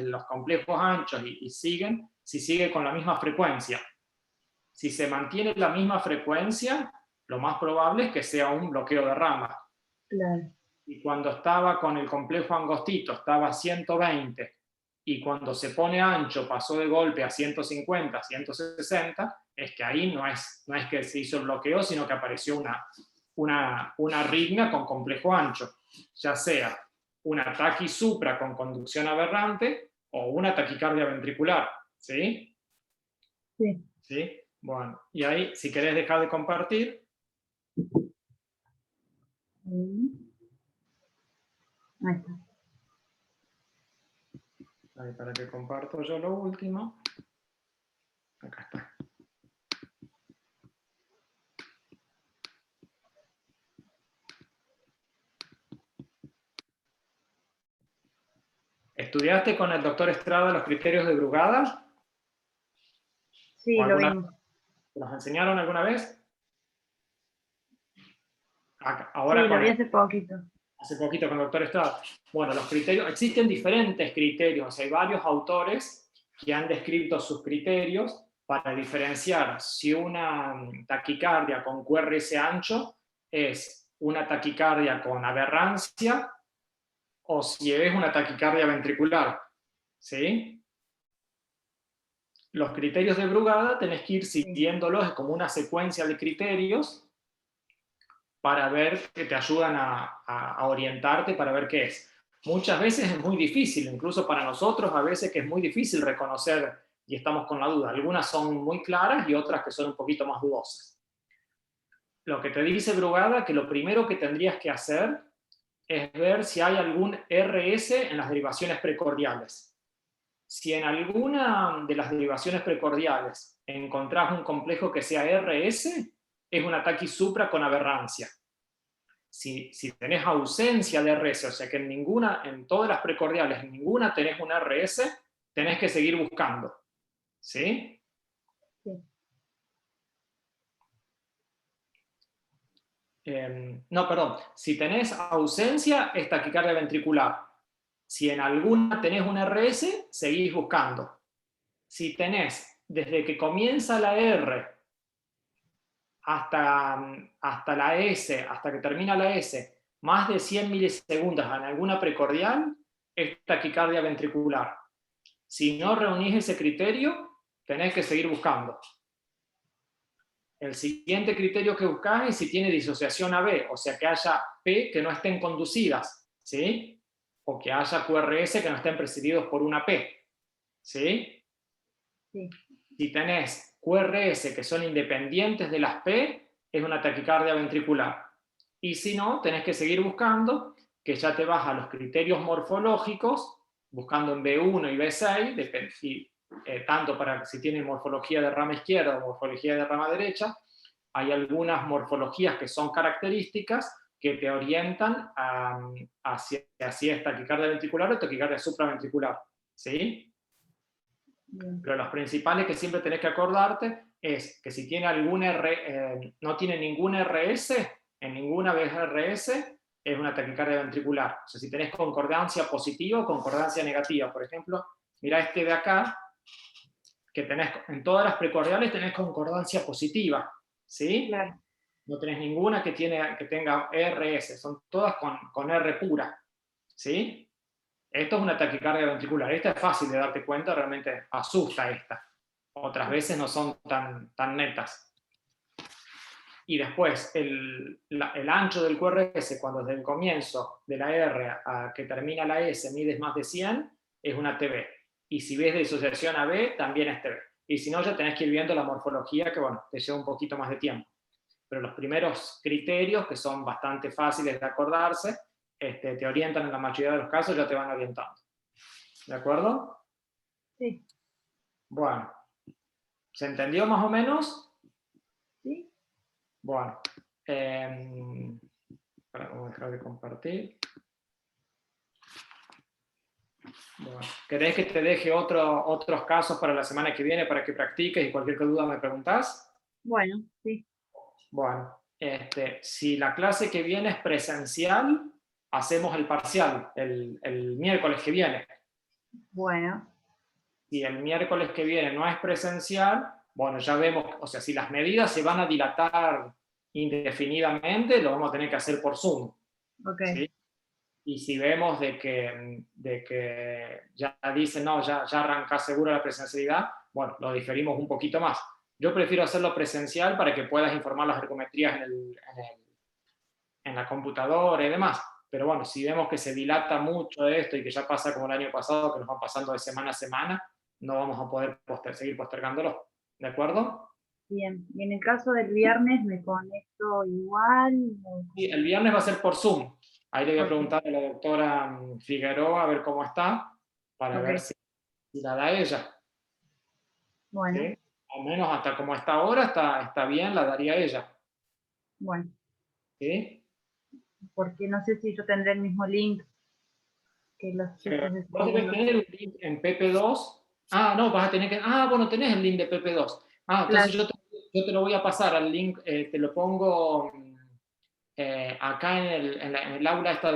los complejos anchos y siguen, si sigue con la misma frecuencia. Si se mantiene la misma frecuencia, lo más probable es que sea un bloqueo de rama. Claro. Y cuando estaba con el complejo angostito estaba a 120 y cuando se pone ancho pasó de golpe a 150, 160, es que ahí no es que se hizo el bloqueo, sino que apareció una arritmia con complejo ancho, ya sea una taquisupra con conducción aberrante o una taquicardia ventricular. ¿Sí? Sí. ¿Sí? Bueno, y ahí, si querés dejar de compartir. Ahí está. Ahí para que comparto yo lo último. Acá está. ¿Estudiaste con el doctor Estrada los criterios de Brugada? Sí, lo vimos. ¿Los enseñaron alguna vez? Ahora Sí, lo con vi hace poquito. hace poquito con el doctor Estrada. Bueno, los criterios, existen diferentes criterios, hay varios autores que han descrito sus criterios para diferenciar si una taquicardia con QRS ancho es una taquicardia con aberrancia o si es una taquicardia ventricular. ¿Sí? Los criterios de Brugada tenés que ir siguiéndolos como una secuencia de criterios para ver que te ayudan a orientarte para ver qué es. Muchas veces es muy difícil, incluso para nosotros a veces que es muy difícil reconocer y estamos con la duda. Algunas son muy claras y otras que son un poquito más dudosas. Lo que te dice Brugada que lo primero que tendrías que hacer es ver si hay algún RS en las derivaciones precordiales. Si en alguna de las derivaciones precordiales encontrás un complejo que sea RS, es un ataque supra con aberrancia. Si tenés ausencia de RS, o sea que en todas las precordiales, en ninguna tenés un RS, tenés que seguir buscando. ¿Sí? Sí. No, perdón. Si tenés ausencia, es taquicardia ventricular. Si en alguna tenés un RS, seguís buscando. Si tenés, desde que comienza la R hasta la S, hasta que termina la S, más de 100 milisegundos en alguna precordial, es taquicardia ventricular. Si no reunís ese criterio, tenés que seguir buscando. El siguiente criterio que buscás es si tiene disociación AB, o sea que haya P que no estén conducidas, ¿sí? O que haya QRS que no estén presididos por una P, ¿sí? Sí. Si tenés QRS que son independientes de las P, es una taquicardia ventricular. Y si no, tenés que seguir buscando, que ya te vas a los criterios morfológicos, buscando en B1 y B6, tanto para si tienen morfología de rama izquierda o morfología de rama derecha, hay algunas morfologías que son características que te orientan hacia si es taquicardia ventricular o taquicardia supraventricular. ¿Sí? Bien. Pero los principales que siempre tenés que acordarte es que si tiene no tiene ningún RS, en ninguna vez RS, es una taquicardia ventricular. O sea, si tenés concordancia positiva o concordancia negativa. Por ejemplo, mira este de acá, que tenés, en todas las precordiales tenés concordancia positiva, ¿sí? Claro. No tenés ninguna que tenga RS, son todas con R pura, ¿sí? Esto es una taquicardia ventricular. Esta es fácil de darte cuenta, realmente asusta esta. Otras veces no son tan netas. Y después, el ancho del QRS, cuando desde el comienzo de la R a que termina la S mides más de 100, es una TB. Y si ves de disociación AB, también es TB. Y si no, ya tenés que ir viendo la morfología, que bueno, te lleva un poquito más de tiempo. pero los primeros criterios, que son bastante fáciles de acordarse, te orientan en la mayoría de los casos, ya te van orientando. ¿De acuerdo? Sí. Bueno, ¿se entendió más o menos? Sí. Bueno, vamos a dejar de compartir. Bueno, ¿querés que te deje otros casos para la semana que viene para que practiques y cualquier duda me preguntás? Bueno, sí. Bueno, si la clase que viene es presencial, hacemos el parcial el miércoles que viene. Bueno. Si el miércoles que viene no es presencial, bueno, ya vemos, o sea, si las medidas se van a dilatar indefinidamente, lo vamos a tener que hacer por Zoom. Ok. ¿Sí? Y si vemos de que ya dicen, no, ya arranca seguro la presencialidad, bueno, lo diferimos un poquito más. Yo prefiero hacerlo presencial para que puedas informar las ergometrías en la computadora y demás. Pero bueno, si vemos que se dilata mucho esto y que ya pasa como el año pasado, que nos van pasando de semana a semana, no vamos a poder seguir postergándolo. ¿De acuerdo? Bien. Y en el caso del viernes, ¿me conecto igual? Sí, el viernes va a ser por Zoom. Ahí le voy a Ok. preguntar a la doctora Figueroa a ver cómo está, para Ok. ver si la da ella. Bueno. ¿Sí? Al menos hasta como está ahora, está bien, la daría ella. Bueno. ¿Sí? Porque no sé si yo tendré el mismo link que los chicos de Vos debes segundo. tener un link en PP2. Ah, no, vas a tener que. Ah, bueno, tenés el link de PP2. Ah, entonces Claro. yo te lo voy a pasar al link, te lo pongo acá en el aula esta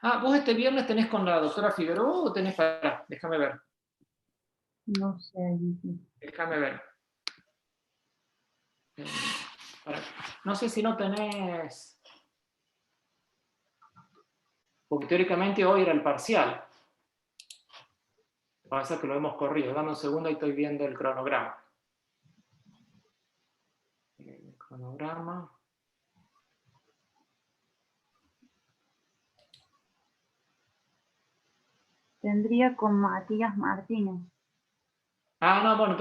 Ah, ¿vos este viernes tenés con la doctora Figueroa o tenés para? Déjame ver. No sé. Déjame ver. Eh, no sé si no tenés. Porque teóricamente hoy era el parcial. Pasa que lo hemos corrido. Dame un segundo y estoy viendo el cronograma. El cronograma. Tendría con Matías Martínez. Ah, no, bueno,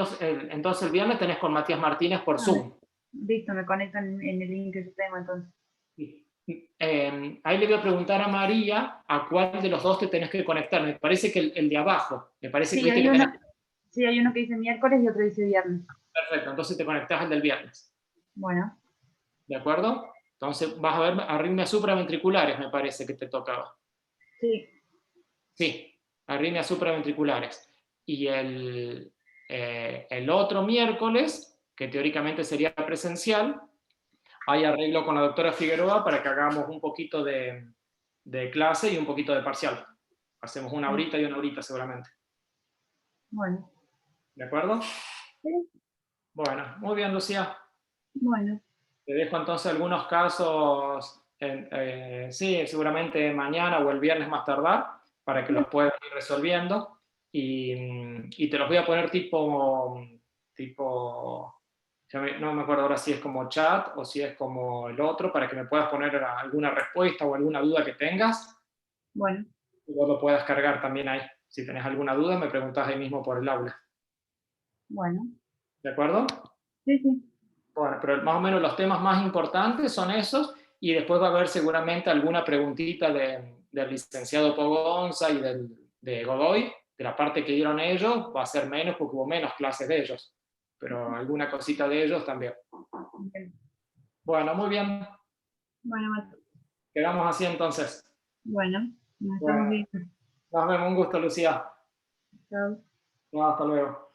entonces el viernes tenés con Matías Martínez por Zoom. Listo, me conecto en el link que yo tengo entonces. Ahí le voy a preguntar a María a cuál de los dos te tenés que conectar. Me parece que el de abajo. Me parece que Sí, viste que tenés. hay uno que dice miércoles y otro dice viernes. Perfecto, entonces te conectás al del viernes. Bueno. ¿De acuerdo? Entonces vas a ver arritmias supraventriculares, me parece que te tocaba. Sí. Sí, arritmias supraventriculares. Y el otro miércoles, que teóricamente sería presencial, hay arreglo con la doctora Figueroa para que hagamos un poquito de clase y un poquito de parcial. Hacemos una horita y una horita seguramente. Bueno. ¿De acuerdo? Sí. Bueno, muy bien, Lucía. Bueno. Te dejo entonces algunos casos, sí, seguramente mañana o el viernes más tardar, para que los puedas ir resolviendo. Y te los voy a poner tipo, no me acuerdo ahora si es como chat o si es como el otro, para que me puedas poner alguna respuesta o alguna duda que tengas. Bueno. Y vos lo puedas cargar también ahí. Si tenés alguna duda, me preguntás ahí mismo por el aula. Bueno. ¿De acuerdo? Sí, sí. Bueno, pero más o menos los temas más importantes son esos, y después va a haber seguramente alguna preguntita del licenciado Pogonza y de Godoy, de la parte que dieron ellos, va a ser menos porque hubo menos clases de ellos, pero alguna cosita de ellos también. Bien. Bueno, muy bien, Bueno, quedamos así entonces. bueno, nos estamos Bueno, viendo. nos vemos, un gusto, Lucía. Chao. No, hasta luego.